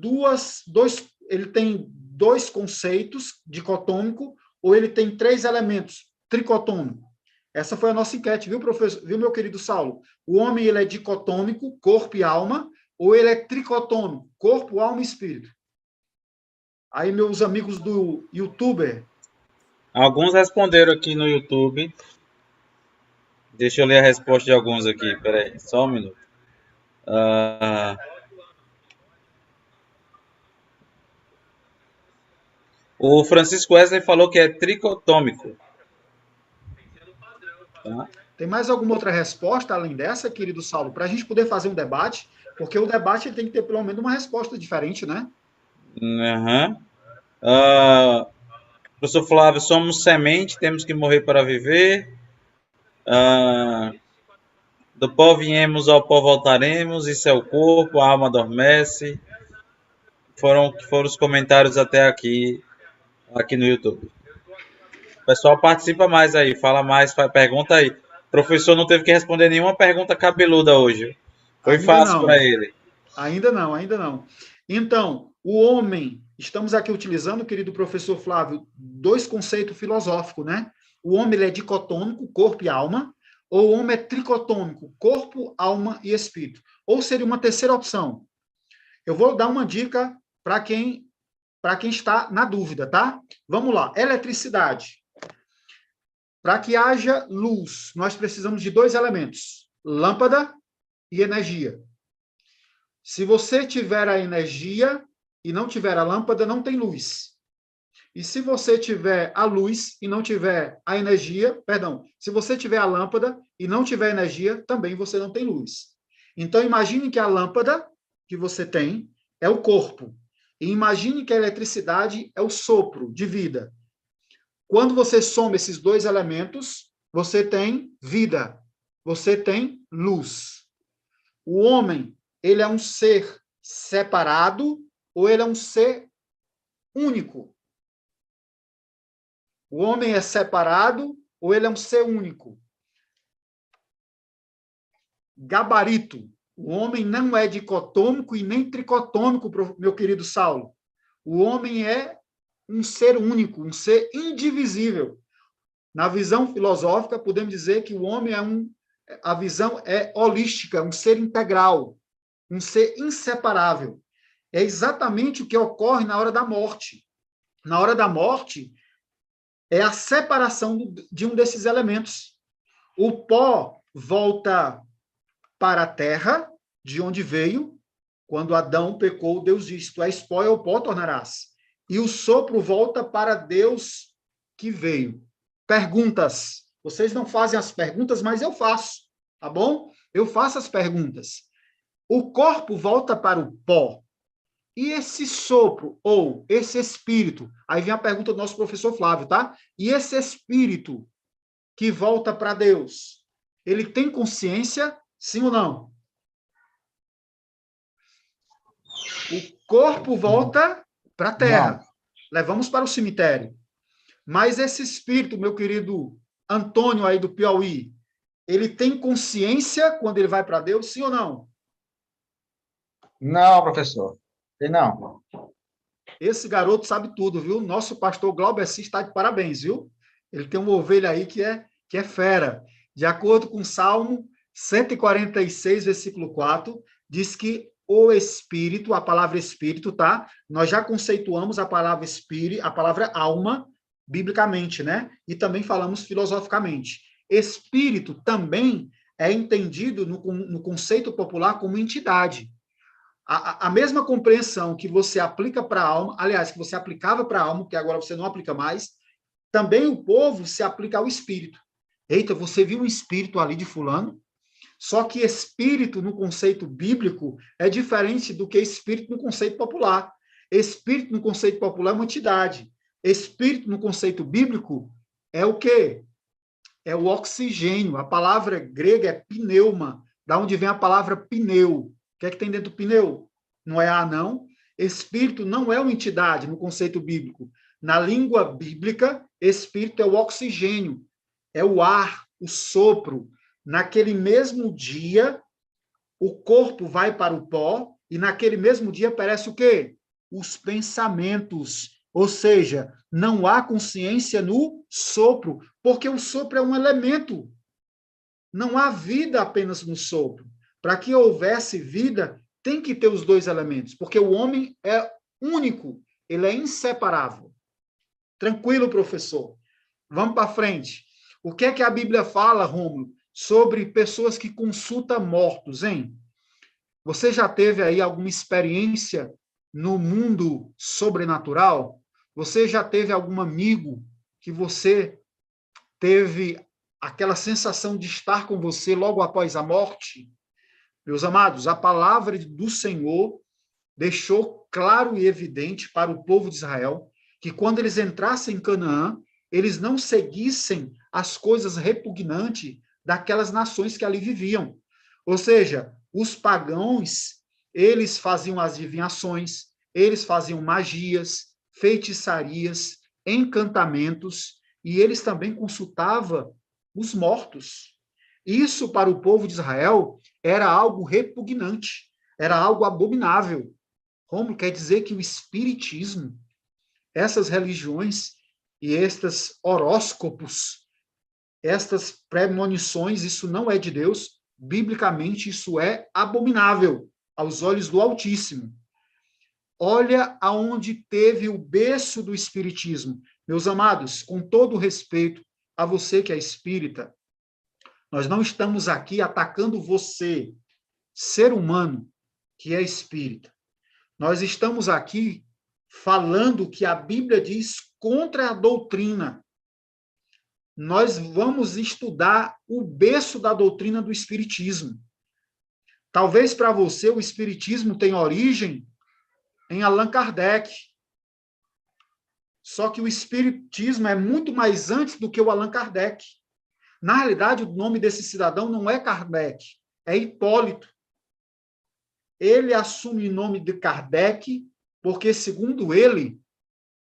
dois conceitos dicotômico, ou ele tem três elementos tricotômico. Essa foi a nossa enquete, viu, professor? Viu, meu querido Saulo? O homem, ele é dicotômico, corpo e alma, ou ele é tricotômico, corpo, alma e espírito? Aí, meus amigos do YouTuber. Alguns responderam aqui no YouTube. Deixa eu ler a resposta de alguns aqui. Peraí, só um minuto. O Francisco Wesley falou que é tricotômico. Tá? Tem mais alguma outra resposta além dessa, querido Saulo, para a gente poder fazer um debate? Porque o debate tem que ter pelo menos uma resposta diferente, né? Uhum. Professor Flávio, somos semente, temos que morrer para viver. Do pó viemos, ao pó voltaremos, isso é o corpo, a alma adormece. Foram os comentários até aqui no YouTube. O pessoal participa mais aí, fala mais, pergunta aí. O professor não teve que responder nenhuma pergunta cabeluda hoje. Foi Ainda fácil não. para ele. Ainda não, ainda não. Então, o homem, estamos aqui utilizando, querido professor Flávio, dois conceitos filosóficos, né? O homem ele é dicotômico, corpo e alma, ou o homem é tricotômico, corpo, alma e espírito. Ou seria uma terceira opção. Eu vou dar uma dica para quem está na dúvida, tá? Vamos lá. Eletricidade. Para que haja luz, nós precisamos de dois elementos: lâmpada e energia. Se você tiver a energia e não tiver a lâmpada, não tem luz. E se você tiver a luz e não tiver a energia, perdão, se você tiver a lâmpada e não tiver energia, também você não tem luz. Então, imagine que a lâmpada que você tem é o corpo. E imagine que a eletricidade é o sopro de vida. Quando você soma esses dois elementos, você tem vida, você tem luz. O homem, ele é um ser separado ou ele é um ser único? O homem é separado ou ele é um ser único? Gabarito. O homem não é dicotômico e nem tricotômico, meu querido Saulo. O homem é um ser único, um ser indivisível. Na visão filosófica, podemos dizer que o homem a visão é holística, um ser integral, um ser inseparável. É exatamente o que ocorre na hora da morte. Na hora da morte, é a separação de um desses elementos. O pó volta para a terra, de onde veio. Quando Adão pecou, Deus disse: tu és pó e ao pó tornarás. E o sopro volta para Deus que veio. Perguntas. Vocês não fazem as perguntas, mas eu faço, tá bom? Eu faço as perguntas. O corpo volta para o pó. E esse sopro, ou esse espírito, aí vem a pergunta do nosso professor Flávio, tá? E esse espírito que volta para Deus, ele tem consciência, sim ou não? O corpo volta para a terra. Levamos para o cemitério. Mas esse espírito, meu querido Antônio aí do Piauí, ele tem consciência quando ele vai para Deus, sim ou não? Não, professor. E não. Esse garoto sabe tudo, viu? Nosso pastor Glauber Assis está de parabéns, viu? Ele tem uma ovelha aí que é fera. De acordo com o Salmo 146, versículo 4, diz que o Espírito, a palavra Espírito, tá? Nós já conceituamos a palavra Espírito, a palavra alma, biblicamente, né? E também falamos filosoficamente. Espírito também é entendido no conceito popular como entidade. A mesma compreensão que você aplica para a alma, aliás, que você aplicava para a alma, que agora você não aplica mais, também o povo se aplica ao espírito. Eita, você viu um espírito ali de fulano? Só que espírito, no conceito bíblico, é diferente do que espírito no conceito popular. Espírito, no conceito popular, é uma entidade. Espírito, no conceito bíblico, é o quê? É o oxigênio. A palavra grega é pneuma, da onde vem a palavra pneu. O que é que tem dentro do pneu? Não é ar, não. Espírito não é uma entidade no conceito bíblico. Na língua bíblica, espírito é o oxigênio, é o ar, o sopro. Naquele mesmo dia, o corpo vai para o pó e naquele mesmo dia aparece o quê? Os pensamentos. Ou seja, não há consciência no sopro, porque o sopro é um elemento. Não há vida apenas no sopro. Para que houvesse vida, tem que ter os dois elementos, porque o homem é único, ele é inseparável. Tranquilo, professor? Vamos para frente. O que é que a Bíblia fala, Rômulo, sobre pessoas que consultam mortos, hein? Você já teve aí alguma experiência no mundo sobrenatural? Você já teve algum amigo que você teve aquela sensação de estar com você logo após a morte? Meus amados, a palavra do Senhor deixou claro e evidente para o povo de Israel que quando eles entrassem em Canaã, eles não seguissem as coisas repugnantes daquelas nações que ali viviam. Ou seja, os pagãos, eles faziam as adivinhações, eles faziam magias, feitiçarias, encantamentos, e eles também consultavam os mortos. Isso, para o povo de Israel, era algo repugnante, era algo abominável. Como quer dizer que o espiritismo, essas religiões e estes horóscopos, estas premonições, isso não é de Deus, biblicamente isso é abominável aos olhos do Altíssimo. Olha aonde teve o berço do espiritismo. Meus amados, com todo respeito a você que é espírita, nós não estamos aqui atacando você, ser humano, que é espírita. Nós estamos aqui falando o que a Bíblia diz contra a doutrina. Nós vamos estudar o berço da doutrina do espiritismo. Talvez para você o espiritismo tenha origem em Allan Kardec. Só que o espiritismo é muito mais antes do que o Allan Kardec. Na realidade, o nome desse cidadão não é Kardec, é Hipólito. Ele assume o nome de Kardec porque, segundo ele,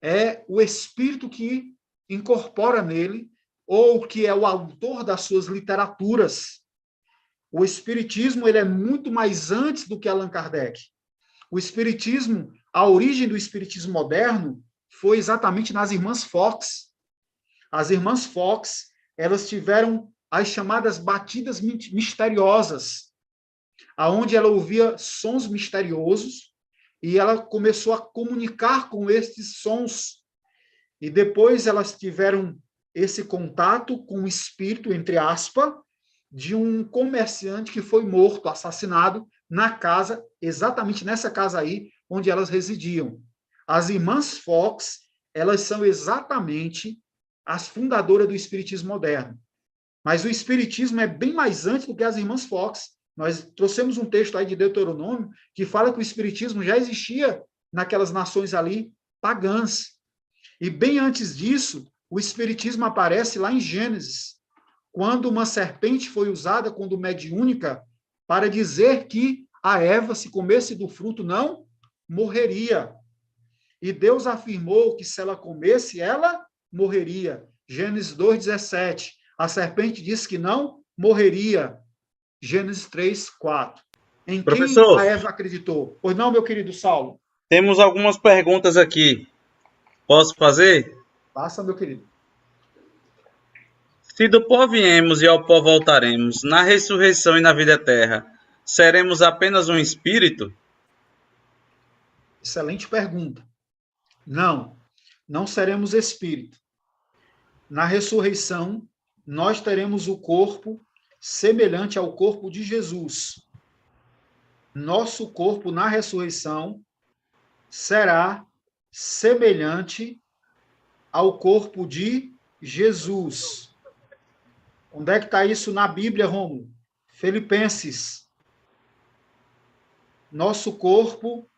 é o espírito que incorpora nele, ou que é o autor das suas literaturas. O espiritismo ele é muito mais antes do que Allan Kardec. O espiritismo, a origem do espiritismo moderno foi exatamente nas irmãs Fox. As irmãs Fox, elas tiveram as chamadas batidas misteriosas, aonde ela ouvia sons misteriosos e ela começou a comunicar com estes sons. E depois elas tiveram esse contato com o espírito, entre aspas, de um comerciante que foi morto, assassinado, na casa, exatamente nessa casa aí, onde elas residiam. As irmãs Fox, elas são exatamente as fundadoras do espiritismo moderno. Mas o espiritismo é bem mais antes do que as irmãs Fox. Nós trouxemos um texto aí de Deuteronômio que fala que o espiritismo já existia naquelas nações ali pagãs. E bem antes disso, o espiritismo aparece lá em Gênesis, quando uma serpente foi usada quando mediúnica para dizer que a Eva, se comesse do fruto, não morreria. E Deus afirmou que se ela comesse, ela morreria. Gênesis 2:17. A serpente disse que não morreria. Gênesis 3:4. Em Professor, quem a Eva acreditou? Pois não, meu querido Saulo? temos algumas perguntas aqui. Posso fazer? Passa, meu querido. Se do pó viemos e ao pó voltaremos, na ressurreição e na vida eterna, seremos apenas um espírito? Excelente pergunta. Não, não seremos espírito. Na ressurreição, nós teremos o corpo semelhante ao corpo de Jesus. Nosso corpo, na ressurreição, será semelhante ao corpo de Jesus. Onde é que está isso na Bíblia, Rômulo? Filipenses. Nosso corpo,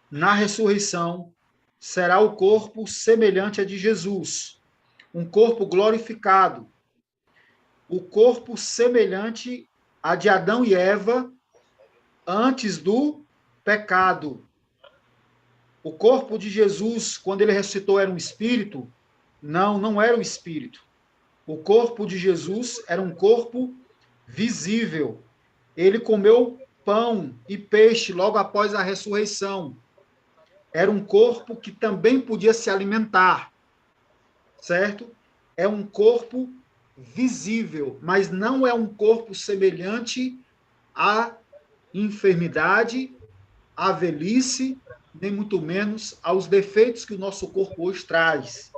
na ressurreição, será o corpo semelhante a de Jesus. Um corpo glorificado. O corpo semelhante a de Adão e Eva antes do pecado. O corpo de Jesus, quando ele ressuscitou, era um espírito? Não, não era um espírito. O corpo de Jesus era um corpo visível. Ele comeu pão e peixe logo após a ressurreição. Era um corpo que também podia se alimentar, certo? É um corpo visível, mas não é um corpo semelhante à enfermidade, à velhice, nem muito menos aos defeitos que o nosso corpo hoje traz.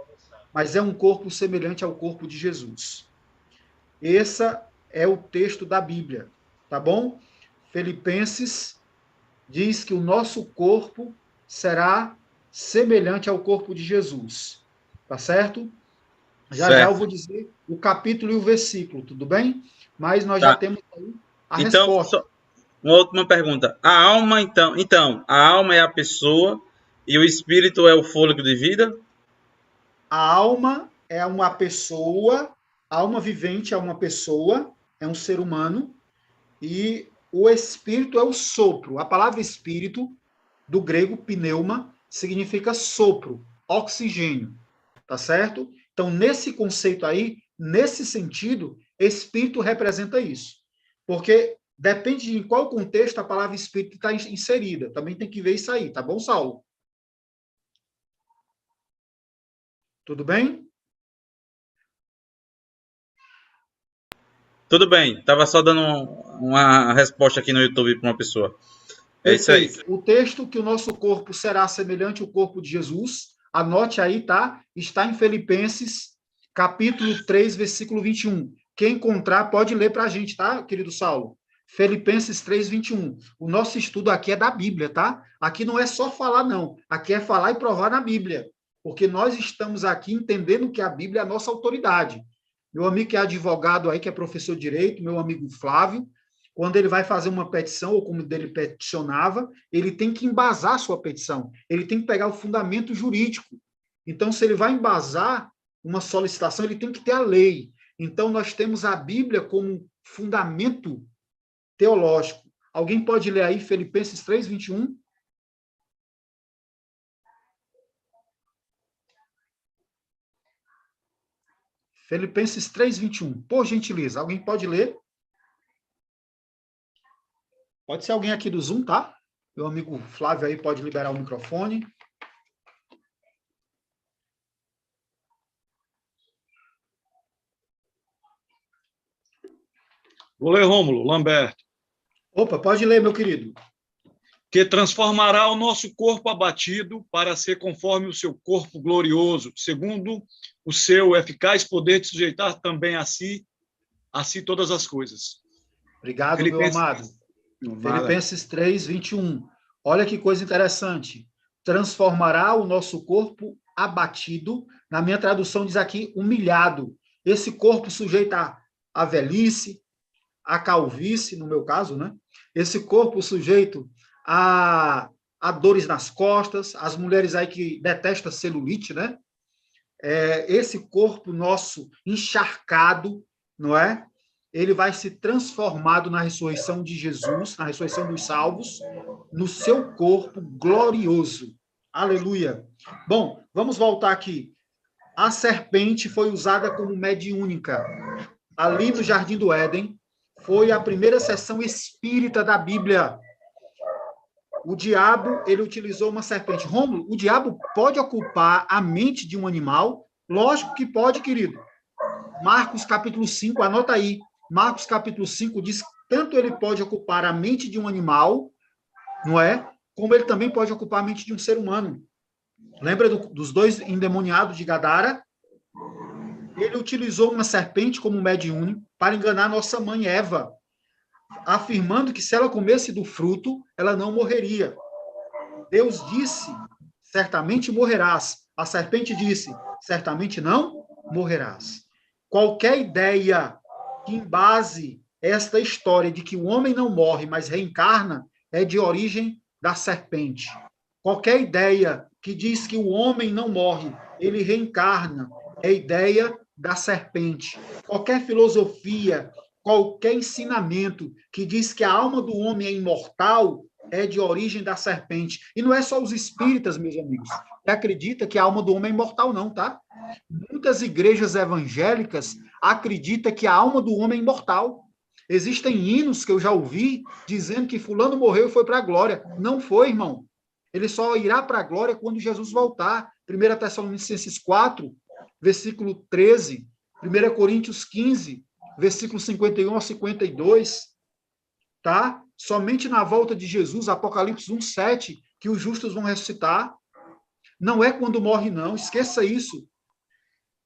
Mas é um corpo semelhante ao corpo de Jesus. Esse é o texto da Bíblia, tá bom? Filipenses diz que o nosso corpo será semelhante ao corpo de Jesus, tá certo? Já eu vou dizer o capítulo e o versículo, tudo bem? Mas nós já temos aí a resposta. Uma última pergunta. A alma, então, a alma é a pessoa e o espírito é o fôlego de vida? A alma é uma pessoa, a alma vivente é uma pessoa, é um ser humano, e o espírito é o sopro. A palavra espírito, do grego pneuma, significa sopro, oxigênio, tá certo? Então, nesse conceito aí, nesse sentido, Espírito representa isso. Porque depende de em qual contexto a palavra espírito está inserida. Também tem que ver isso aí, tá bom, Saulo? Tudo bem? Tudo bem, estava só dando uma resposta aqui no YouTube para uma pessoa. É isso aí. Perfeito. O texto que o nosso corpo será semelhante ao corpo de Jesus, anote aí, tá? Está em Filipenses, capítulo 3, versículo 21. Quem encontrar, pode ler para a gente, tá, querido Saulo? Filipenses 3, 21. O nosso estudo aqui é da Bíblia, tá? Aqui não é só falar, não. Aqui é falar e provar na Bíblia. Porque nós estamos aqui entendendo que a Bíblia é a nossa autoridade. Meu amigo que é advogado aí, que é professor de direito, meu amigo Flávio, quando ele vai fazer uma petição, ou como ele peticionava, ele tem que embasar a sua petição. Ele tem que pegar o fundamento jurídico. Então, se ele vai embasar uma solicitação, ele tem que ter a lei. Então, nós temos a Bíblia como fundamento teológico. Alguém pode ler aí Filipenses 3, 21? Filipenses 3, 21. Por gentileza, alguém pode ler? Pode ser alguém aqui do Zoom, tá? Meu amigo Flávio aí pode liberar o microfone. Vou ler, Rômulo, Lamberto. Opa, pode ler, meu querido. Que transformará o nosso corpo abatido para ser conforme o seu corpo glorioso, segundo o seu eficaz poder de sujeitar também a si todas as coisas. Obrigado, Filipenses, meu amado. Filipenses 3, 21. Olha que coisa interessante. Transformará o nosso corpo abatido, na minha tradução diz aqui, humilhado. Esse corpo sujeito à velhice, à calvície, no meu caso, né? Esse corpo sujeito a dores nas costas, as mulheres aí que detestam celulite, né? Esse corpo nosso encharcado, não é? Ele vai se transformado na ressurreição de Jesus, na ressurreição dos salvos, no seu corpo glorioso. Aleluia. Bom, vamos voltar aqui. A serpente foi usada como mediúnica. Ali no Jardim do Éden, foi a primeira sessão espírita da Bíblia. O diabo, ele utilizou uma serpente. Rômulo, o diabo pode ocupar a mente de um animal? Lógico que pode, querido. Marcos capítulo 5, anota aí. Marcos capítulo 5 diz que tanto ele pode ocupar a mente de um animal, não é? Como ele também pode ocupar a mente de um ser humano. Lembra dos dois endemoniados de Gadara? Ele utilizou uma serpente como mediúnico para enganar nossa mãe Eva, afirmando que se ela comesse do fruto, ela não morreria. Deus disse, certamente morrerás. A serpente disse, certamente não morrerás. Qualquer ideia que embase esta história de que o homem não morre, mas reencarna, é de origem da serpente. Qualquer ideia que diz que o homem não morre, ele reencarna, é ideia da serpente. Qualquer filosofia, qualquer ensinamento que diz que a alma do homem é imortal, é de origem da serpente. E não é só os espíritas, meus amigos, que acreditam que a alma do homem é imortal, não, tá? Muitas igrejas evangélicas acreditam que a alma do homem é imortal. Existem hinos que eu já ouvi dizendo que fulano morreu e foi para a glória. Não foi, irmão. Ele só irá para a glória quando Jesus voltar. 1 Tessalonicenses 4, versículo 13. 1 Coríntios 15, versículo 51 a 52. Tá? Somente na volta de Jesus, Apocalipse 1, 7, que os justos vão ressuscitar. Não é quando morre, não. Esqueça isso.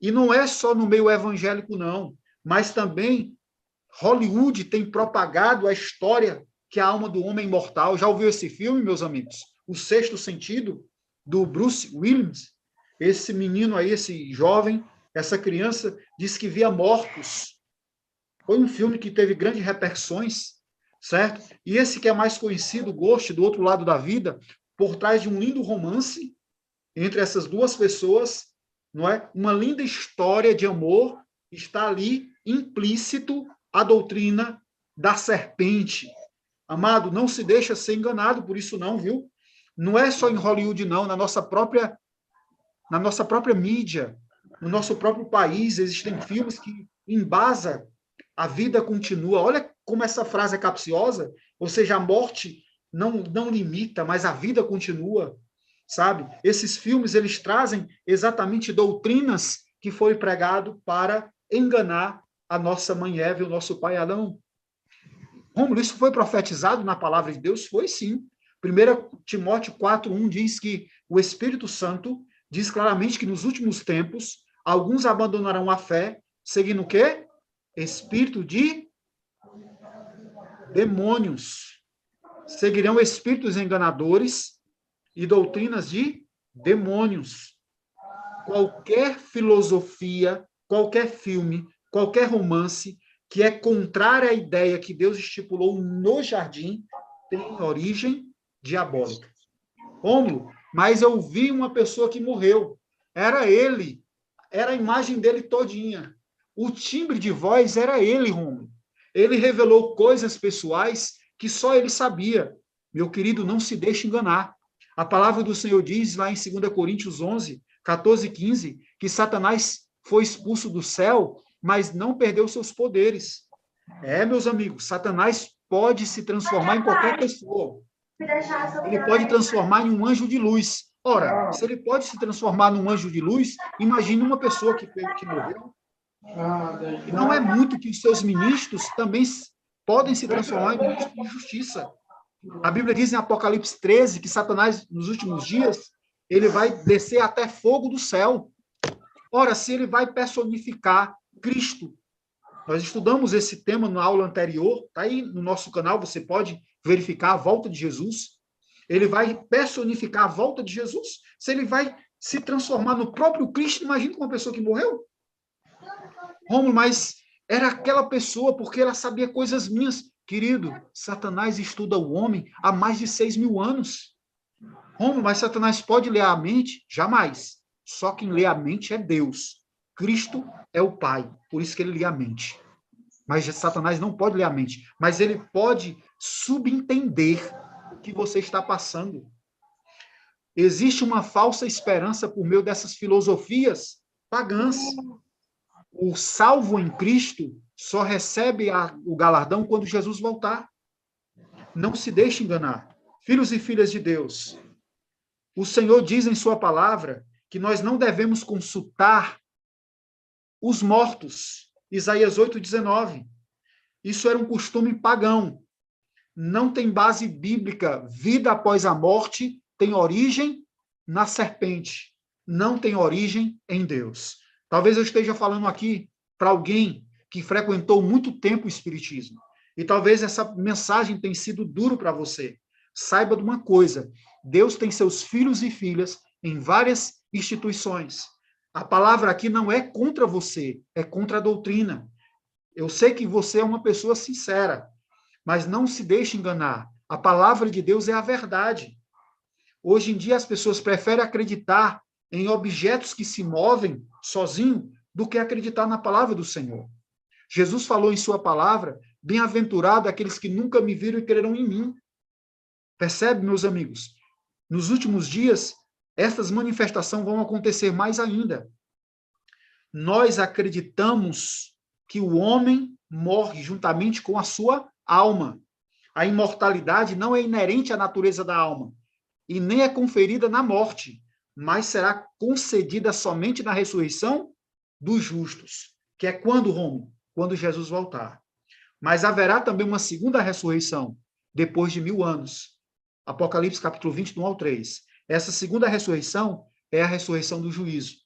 E não é só no meio evangélico, não. Mas também Hollywood tem propagado a história que a alma do homem é imortal. Já ouviu esse filme, meus amigos? O Sexto Sentido, do Bruce Willis. Esse menino aí, esse jovem, essa criança, disse que via mortos. Foi um filme que teve grandes repercussões, certo? E esse que é mais conhecido, Ghost, do Outro Lado da Vida, por trás de um lindo romance entre essas duas pessoas, não é? Uma linda história de amor, está ali implícito a doutrina da serpente. Amado, não se deixa ser enganado por isso não, viu? Não é só em Hollywood, não, na nossa própria mídia, no nosso próprio país, existem filmes que embasam A vida continua. Olha como essa frase é capciosa. Ou seja, a morte não limita, mas a vida continua, sabe? Esses filmes, eles trazem exatamente doutrinas que foi pregado para enganar a nossa mãe Eva e o nosso pai Adão. Rômulo, isso foi profetizado na palavra de Deus? Foi sim. 1 Timóteo 4:1 diz que o Espírito Santo diz claramente que nos últimos tempos alguns abandonarão a fé, seguindo o quê? Espírito de demônios. Seguirão espíritos enganadores e doutrinas de demônios. Qualquer filosofia, qualquer filme, qualquer romance que é contrária à ideia que Deus estipulou no jardim tem origem diabólica. Como? Mas eu vi uma pessoa que morreu. Era ele. Era a imagem dele todinha. O timbre de voz era ele, Rômulo. Ele revelou coisas pessoais que só ele sabia. Meu querido, não se deixe enganar. A palavra do Senhor diz lá em 2 Coríntios 11, 14 e 15, que Satanás foi expulso do céu, mas não perdeu seus poderes. Meus amigos, Satanás pode se transformar em qualquer pessoa. Ele pode transformar em um anjo de luz. Ora, se ele pode se transformar num anjo de luz, imagine uma pessoa que morreu. E não é muito que os seus ministros também podem se transformar em ministros de justiça. A Bíblia diz em Apocalipse 13 que Satanás, nos últimos dias, ele vai descer até fogo do céu. Ora, se ele vai personificar Cristo, nós estudamos esse tema na aula anterior, está aí no nosso canal, você pode verificar a volta de Jesus. Ele vai personificar a volta de Jesus. Se ele vai se transformar no próprio Cristo, imagina uma pessoa que morreu. Rômulo, mas era aquela pessoa porque ela sabia coisas minhas. Querido, Satanás estuda o homem há mais de 6.000 anos. Rômulo, mas Satanás pode ler a mente? Jamais. Só quem lê a mente é Deus. Cristo é o Pai, por isso que ele lê a mente. Mas Satanás não pode ler a mente, mas ele pode subentender o que você está passando. Existe uma falsa esperança por meio dessas filosofias pagãs. O salvo em Cristo só recebe o galardão quando Jesus voltar. Não se deixe enganar. Filhos e filhas de Deus, o Senhor diz em sua palavra que nós não devemos consultar os mortos. Isaías 8:19. Isso era um costume pagão. Não tem base bíblica. Vida após a morte tem origem na serpente. Não tem origem em Deus. Talvez eu esteja falando aqui para alguém que frequentou muito tempo o Espiritismo. E talvez essa mensagem tenha sido duro para você. Saiba de uma coisa. Deus tem seus filhos e filhas em várias instituições. A palavra aqui não é contra você, é contra a doutrina. Eu sei que você é uma pessoa sincera, mas não se deixe enganar. A palavra de Deus é a verdade. Hoje em dia as pessoas preferem acreditar em objetos que se movem sozinho do que acreditar na palavra do Senhor. Jesus falou em sua palavra, bem-aventurado aqueles que nunca me viram e crerão em mim. Percebe, meus amigos? Nos últimos dias, essas manifestações vão acontecer mais ainda. Nós acreditamos que o homem morre juntamente com a sua alma. A imortalidade não é inerente à natureza da alma e nem é conferida na morte, mas será concedida somente na ressurreição dos justos, que é quando, Rômulo? Quando Jesus voltar. Mas haverá também uma segunda ressurreição, depois de 1000 anos. Apocalipse capítulo 20, do 1 ao 3. Essa segunda ressurreição é a ressurreição do juízo.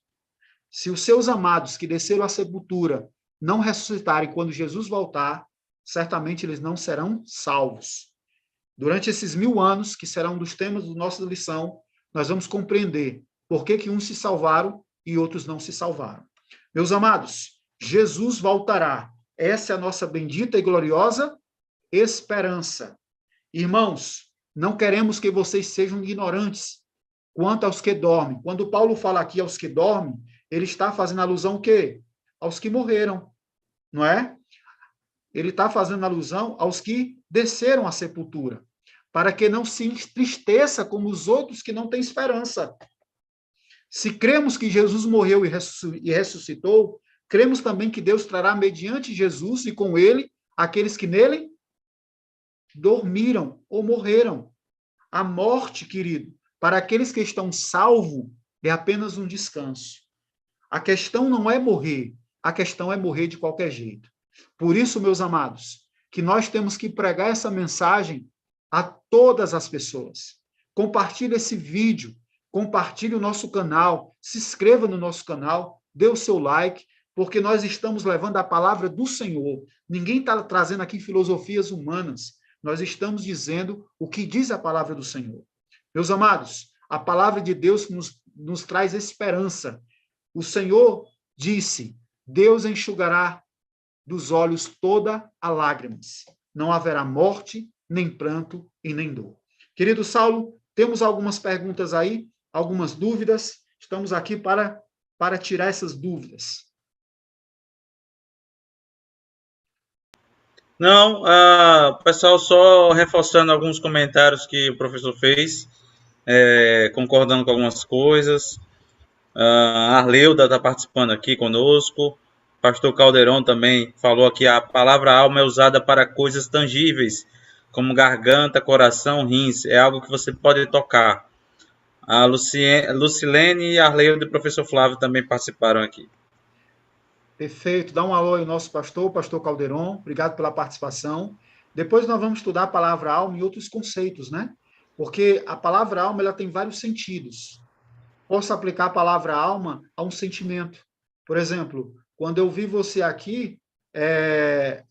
Se os seus amados que desceram à sepultura não ressuscitarem quando Jesus voltar, certamente eles não serão salvos. Durante esses 1000 anos, que serão um dos temas da nossa lição, nós vamos compreender por que uns se salvaram e outros não se salvaram. Meus amados, Jesus voltará. Essa é a nossa bendita e gloriosa esperança. Irmãos, não queremos que vocês sejam ignorantes quanto aos que dormem. Quando Paulo fala aqui aos que dormem, ele está fazendo alusão ao quê? Aos que morreram, não é? Ele está fazendo alusão aos que desceram à sepultura, para que não se entristeça como os outros que não têm esperança. Se cremos que Jesus morreu e ressuscitou, cremos também que Deus trará mediante Jesus e com ele aqueles que nele dormiram ou morreram. A morte, querido, para aqueles que estão salvos, é apenas um descanso. A questão não é morrer, a questão é morrer de qualquer jeito. Por isso, meus amados, que nós temos que pregar essa mensagem a todas as pessoas. Compartilhe esse vídeo, compartilhe o nosso canal, se inscreva no nosso canal, dê o seu like, porque nós estamos levando a palavra do Senhor. Ninguém está trazendo aqui filosofias humanas. Nós estamos dizendo o que diz a palavra do Senhor. Meus amados, a palavra de Deus nos traz esperança. O Senhor disse, Deus enxugará dos olhos toda a lágrimas. Não haverá morte, nem pranto e nem dor. Querido Saulo, temos algumas perguntas aí, algumas dúvidas. Estamos aqui para tirar essas dúvidas. Não, pessoal, só reforçando alguns comentários que o professor fez, concordando com algumas coisas. A Arleuda está participando aqui conosco. Pastor Caldeirão também falou aqui, a palavra alma é usada para coisas tangíveis, como garganta, coração, rins. É algo que você pode tocar. A Lucilene e a Arleuda e o professor Flávio também participaram aqui. Perfeito. Dá um alô aí ao nosso pastor, o pastor Calderon. Obrigado pela participação. Depois nós vamos estudar a palavra alma e outros conceitos, né? Porque a palavra alma ela tem vários sentidos. Posso aplicar a palavra alma a um sentimento. Por exemplo, quando eu vi você aqui,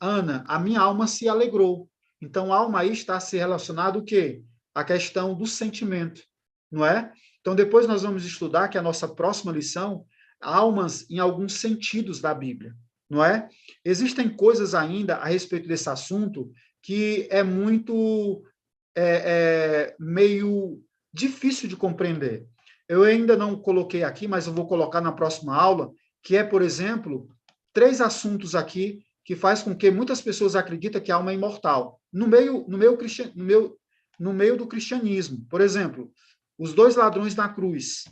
Ana, a minha alma se alegrou. Então, alma aí está se relacionado o quê? A questão do sentimento, não é? Então, depois nós vamos estudar, que é a nossa próxima lição, almas em alguns sentidos da Bíblia, não é? Existem coisas ainda a respeito desse assunto que é muito meio difícil de compreender. Eu ainda não coloquei aqui, mas eu vou colocar na próxima aula, que é, por exemplo, 3 assuntos aqui que faz com que muitas pessoas acreditem que a alma é imortal. No meio do cristianismo, por exemplo, os 2 ladrões na cruz,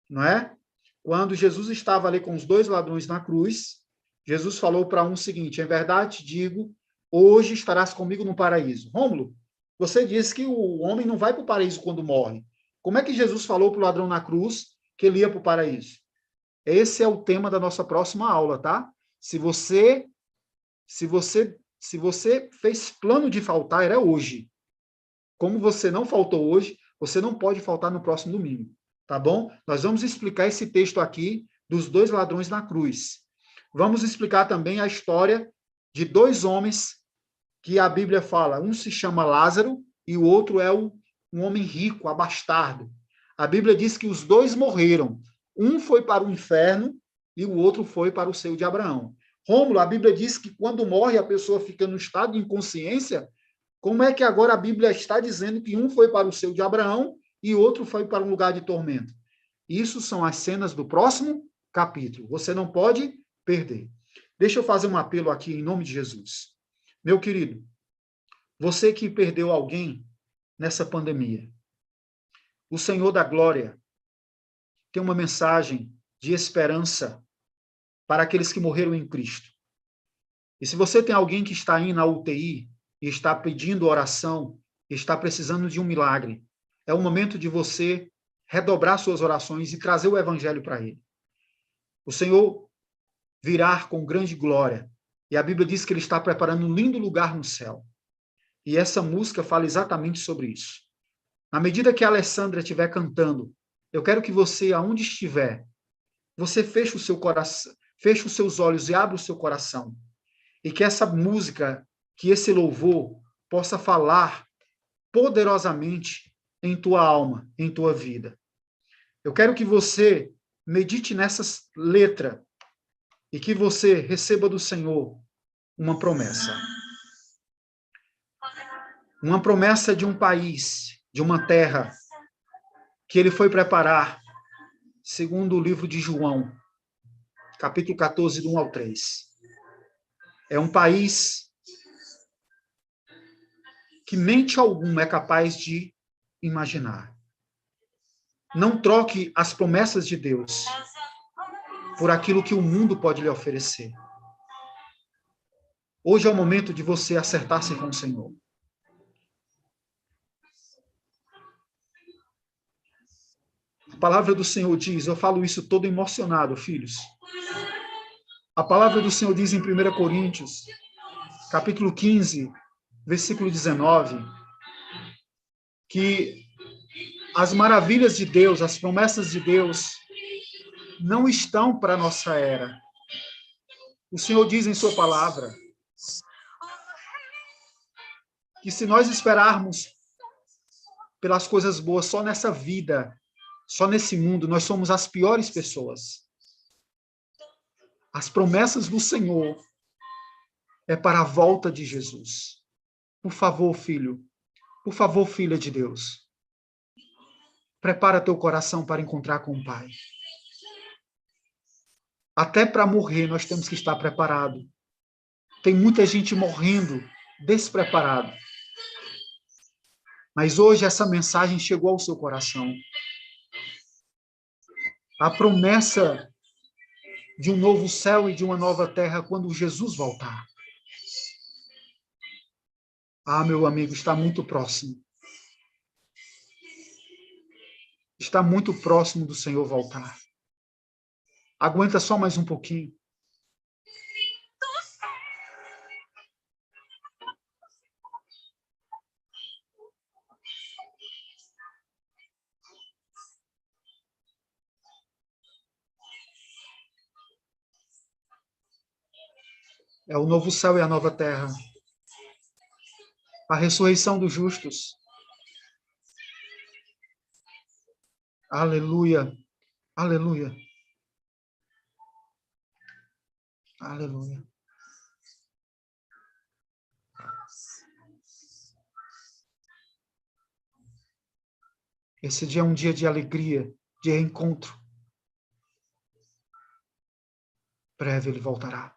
não é? Quando Jesus estava ali com os 2 ladrões na cruz, Jesus falou para um o seguinte, em verdade te digo, hoje estarás comigo no paraíso. Rômulo, você disse que o homem não vai para o paraíso quando morre. Como é que Jesus falou para o ladrão na cruz que ele ia para o paraíso? Esse é o tema da nossa próxima aula, tá? Se você fez plano de faltar, era hoje. Como você não faltou hoje, você não pode faltar no próximo domingo. Tá bom? Nós vamos explicar esse texto aqui dos 2 ladrões na cruz. Vamos explicar também a história de 2 homens que a Bíblia fala. Um se chama Lázaro e o outro é um homem rico, abastardo. A Bíblia diz que os 2 morreram. Um foi para o inferno e o outro foi para o seio de Abraão. Rômulo, a Bíblia diz que quando morre a pessoa fica no estado de inconsciência. Como é que agora a Bíblia está dizendo que um foi para o seio de Abraão e outro foi para um lugar de tormento? Isso são as cenas do próximo capítulo. Você não pode perder. Deixa eu fazer um apelo aqui em nome de Jesus. Meu querido, você que perdeu alguém nessa pandemia, o Senhor da Glória tem uma mensagem de esperança para aqueles que morreram em Cristo. E se você tem alguém que está aí na UTI e está pedindo oração, e está precisando de um milagre, é o momento de você redobrar suas orações e trazer o evangelho para ele. O Senhor virá com grande glória, e a Bíblia diz que ele está preparando um lindo lugar no céu. E essa música fala exatamente sobre isso. Na medida que a Alessandra estiver cantando, eu quero que você, aonde estiver, você feche o seu coração, feche os seus olhos e abra o seu coração. E que essa música, que esse louvor, possa falar poderosamente em tua alma, em tua vida. Eu quero que você medite nessas letras e que você receba do Senhor uma promessa. Uma promessa de um país, de uma terra, que ele foi preparar, segundo o livro de João, capítulo 14, do 1 ao 3. É um país que mente alguma é capaz de imaginar. Não troque as promessas de Deus por aquilo que o mundo pode lhe oferecer. Hoje é o momento de você acertar-se com o Senhor. A palavra do Senhor diz, eu falo isso todo emocionado, filhos. A palavra do Senhor diz em 1 Coríntios, capítulo 15, versículo 19, que as maravilhas de Deus, as promessas de Deus, não estão para a nossa era. O Senhor diz em sua palavra que se nós esperarmos pelas coisas boas só nessa vida, só nesse mundo, nós somos as piores pessoas. As promessas do Senhor é para a volta de Jesus. Por favor, filho, por favor, filha de Deus, prepara teu coração para encontrar com o Pai. Até para morrer nós temos que estar preparado. Tem muita gente morrendo despreparado. Mas hoje essa mensagem chegou ao seu coração. A promessa de um novo céu e de uma nova terra quando Jesus voltar. Ah, meu amigo, está muito próximo. Está muito próximo do Senhor voltar. Aguenta só mais um pouquinho. É o novo céu e a nova terra. A ressurreição dos justos. Aleluia. Aleluia. Aleluia. Esse dia é um dia de alegria, de reencontro. Breve ele voltará.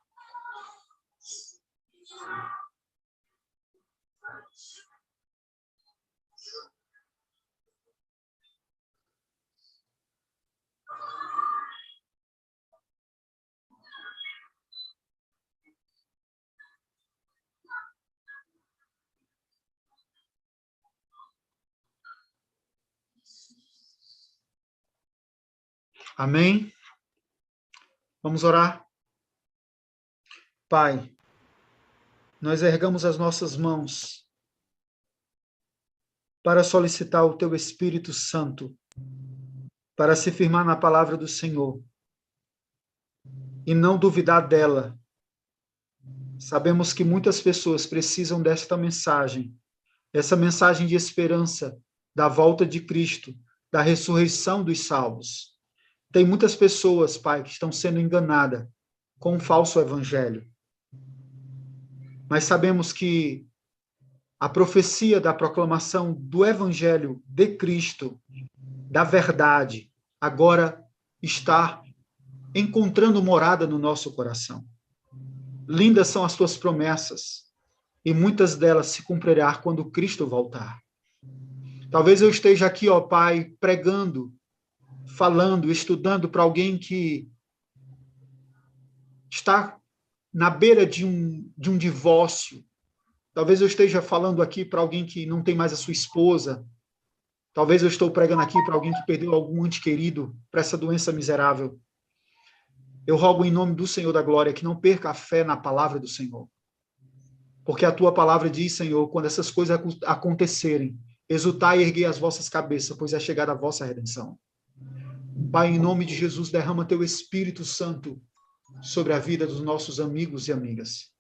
Amém? Vamos orar? Pai, nós ergamos as nossas mãos para solicitar o Teu Espírito Santo para se firmar na palavra do Senhor e não duvidar dela. Sabemos que muitas pessoas precisam desta mensagem, essa mensagem de esperança da volta de Cristo, da ressurreição dos salvos. Tem muitas pessoas, Pai, que estão sendo enganadas com um falso evangelho. Mas sabemos que a profecia da proclamação do evangelho de Cristo, da verdade, agora está encontrando morada no nosso coração. Lindas são as tuas promessas, e muitas delas se cumprirão quando Cristo voltar. Talvez eu esteja aqui, ó Pai, pregando, falando, estudando para alguém que está na beira de um divórcio. Talvez eu esteja falando aqui para alguém que não tem mais a sua esposa. Talvez eu estou pregando aqui para alguém que perdeu algum ente querido para essa doença miserável. Eu rogo em nome do Senhor da glória que não perca a fé na palavra do Senhor. Porque a tua palavra diz, Senhor, quando essas coisas acontecerem, exultai e erguei as vossas cabeças, pois é chegada a vossa redenção. Pai, em nome de Jesus, derrama teu Espírito Santo sobre a vida dos nossos amigos e amigas.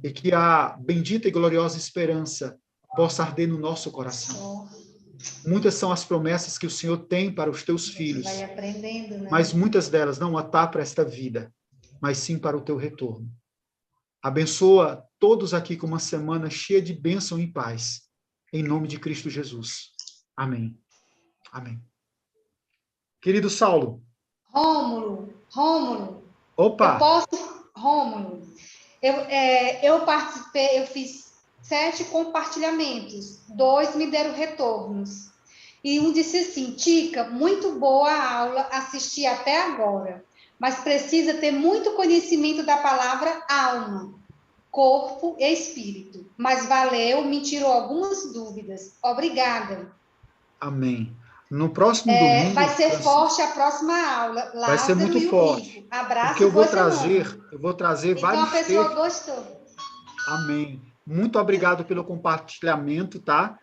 E que a bendita e gloriosa esperança possa arder no nosso coração. Muitas são as promessas que o Senhor tem para os teus filhos, vai aprendendo, né? mas muitas delas não atá para esta vida, mas sim para o teu retorno. Abençoa todos aqui com uma semana cheia de bênção e paz, em nome de Cristo Jesus. Amém. Amém. Querido Saulo. Rômulo. Opa! Rômulo, eu participei, eu fiz 7 compartilhamentos, 2 me deram retornos. E um disse assim, Tica, muito boa a aula, assisti até agora. mas precisa ter muito conhecimento da palavra alma, corpo e espírito. Mas valeu, me tirou algumas dúvidas. Obrigada. Amém. No próximo domingo... Vai ser forte a próxima aula. Vai ser muito forte. Abraço, porque eu vou trazer então, vários a pessoa textos. gostou. Amém. Muito obrigado pelo compartilhamento, tá,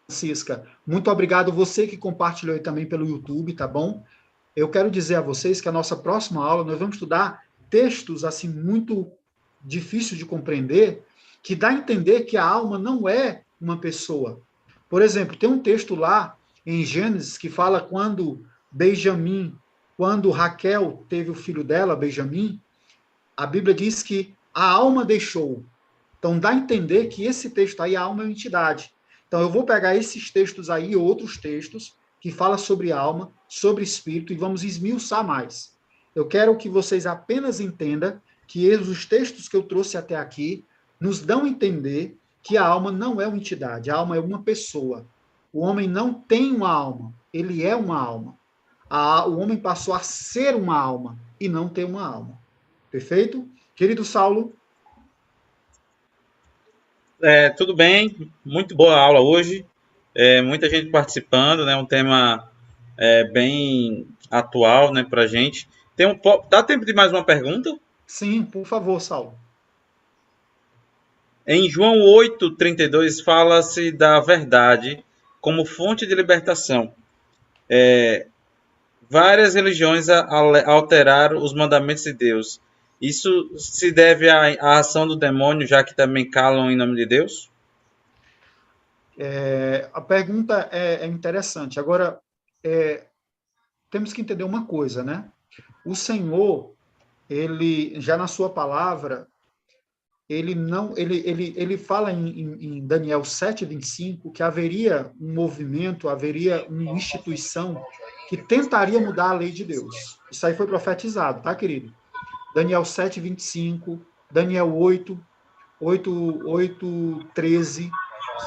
Francisca? Muito obrigado você que compartilhou aí também pelo YouTube, tá bom? Eu quero dizer a vocês que a nossa próxima aula nós vamos estudar textos assim muito difíceis de compreender, que dá a entender que a alma não é uma pessoa. Por exemplo, tem um texto lá em Gênesis que fala quando Raquel teve o filho dela, Benjamim, a Bíblia diz que a alma deixou. Então, dá a entender que esse texto aí, a alma é uma entidade. Então, eu vou pegar esses textos aí e outros textos que falam sobre alma, sobre espírito, e vamos esmiuçar mais. Eu quero que vocês apenas entendam que os textos que eu trouxe até aqui nos dão a entender que a alma não é uma entidade, a alma é uma pessoa. O homem não tem uma alma, ele é uma alma. O homem passou a ser uma alma e não ter uma alma. Perfeito? Querido Saulo? Tudo bem, muito boa aula hoje, muita gente participando, né? Um tema bem atual, né, para a gente. Dá tempo de mais uma pergunta? Sim, por favor, Saulo. Em João 8:32 fala-se da verdade como fonte de libertação. Várias religiões alteraram os mandamentos de Deus. Isso se deve à ação do demônio, já que também calam em nome de Deus? A pergunta é interessante. Agora, temos que entender uma coisa, né? O Senhor, ele já na sua palavra, ele fala em Daniel 7:25 que haveria um movimento, haveria uma instituição que tentaria mudar a lei de Deus. Isso aí foi profetizado, tá, querido? Daniel 7:25, Daniel 8:13.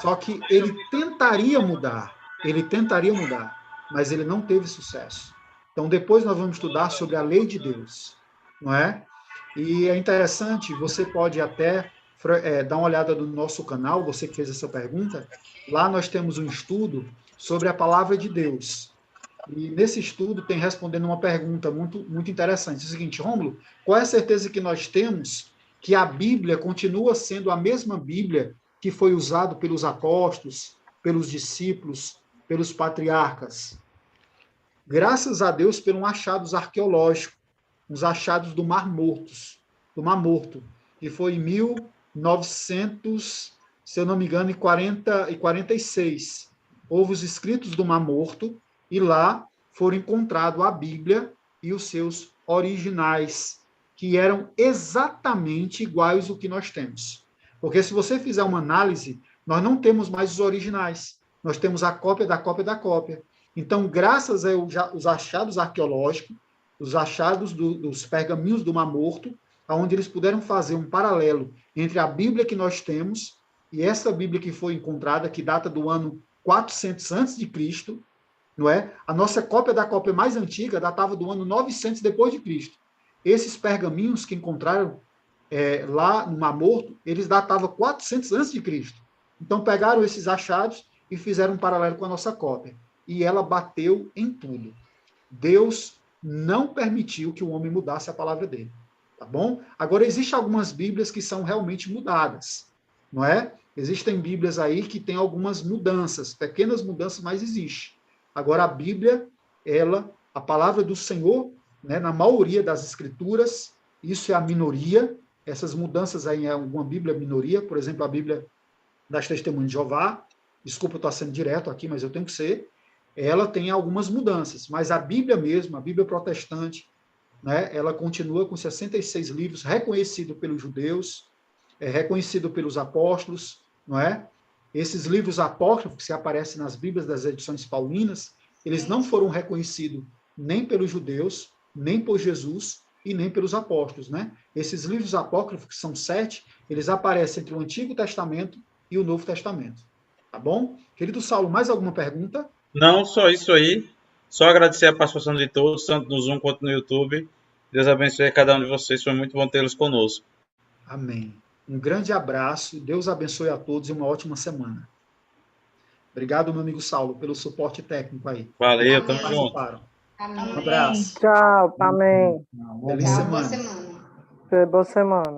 Só que ele tentaria mudar, mas ele não teve sucesso. Então, depois nós vamos estudar sobre a lei de Deus, não é? E é interessante, você pode até dar uma olhada no nosso canal, você que fez essa pergunta, lá nós temos um estudo sobre a palavra de Deus. E nesse estudo tem respondendo uma pergunta muito, muito interessante. É o seguinte, Rômulo, qual é a certeza que nós temos que a Bíblia continua sendo a mesma Bíblia que foi usada pelos apóstolos, pelos discípulos, pelos patriarcas? Graças a Deus pelos achados arqueológicos, os achados do Mar Morto, que foi em 1900, se eu não me engano, em 46. Houve os escritos do Mar Morto, e lá foram encontrados a Bíblia e os seus originais, que eram exatamente iguais ao que nós temos. Porque se você fizer uma análise, nós não temos mais os originais, nós temos a cópia da cópia da cópia. Então, graças aos achados arqueológicos, os achados dos pergaminhos do Mar Morto, onde eles puderam fazer um paralelo entre a Bíblia que nós temos e essa Bíblia que foi encontrada, que data do ano 400 a.C., não é? A nossa cópia da cópia mais antiga datava do ano 900 depois de Cristo. Esses pergaminhos que encontraram lá no Mar Morto, eles datavam 400 a.C. Então, pegaram esses achados e fizeram um paralelo com a nossa cópia. E ela bateu em tudo. Deus não permitiu que o homem mudasse a palavra dele. Tá bom? Agora, existem algumas Bíblias que são realmente mudadas, não é? Existem Bíblias aí que tem algumas mudanças, pequenas mudanças, mas existe. Agora, a Bíblia, a palavra do Senhor, né, na maioria das escrituras, isso é a minoria. Essas mudanças aí em alguma Bíblia é minoria, por exemplo, a Bíblia das Testemunhas de Jeová, desculpa eu estou sendo direto aqui, mas eu tenho que ser, ela tem algumas mudanças, mas a Bíblia mesmo, a Bíblia protestante, né, ela continua com 66 livros, reconhecido pelos judeus, reconhecido pelos apóstolos, não é? Esses livros apócrifos que aparecem nas Bíblias das edições paulinas, eles não foram reconhecidos nem pelos judeus, nem por Jesus e nem pelos apóstolos, né? Esses livros apócrifos, que são 7, eles aparecem entre o Antigo Testamento e o Novo Testamento. Tá bom? Querido Saulo, mais alguma pergunta? Não, só isso aí. Só agradecer a participação de todos, tanto no Zoom quanto no YouTube. Deus abençoe a cada um de vocês. Foi muito bom tê-los conosco. Amém. Um grande abraço. Deus abençoe a todos e uma ótima semana. Obrigado, meu amigo Saulo, pelo suporte técnico aí. Valeu, Amém. tamo junto. Amém. Um abraço. Tchau, amém. Feliz Tchau, boa semana. semana. Boa semana.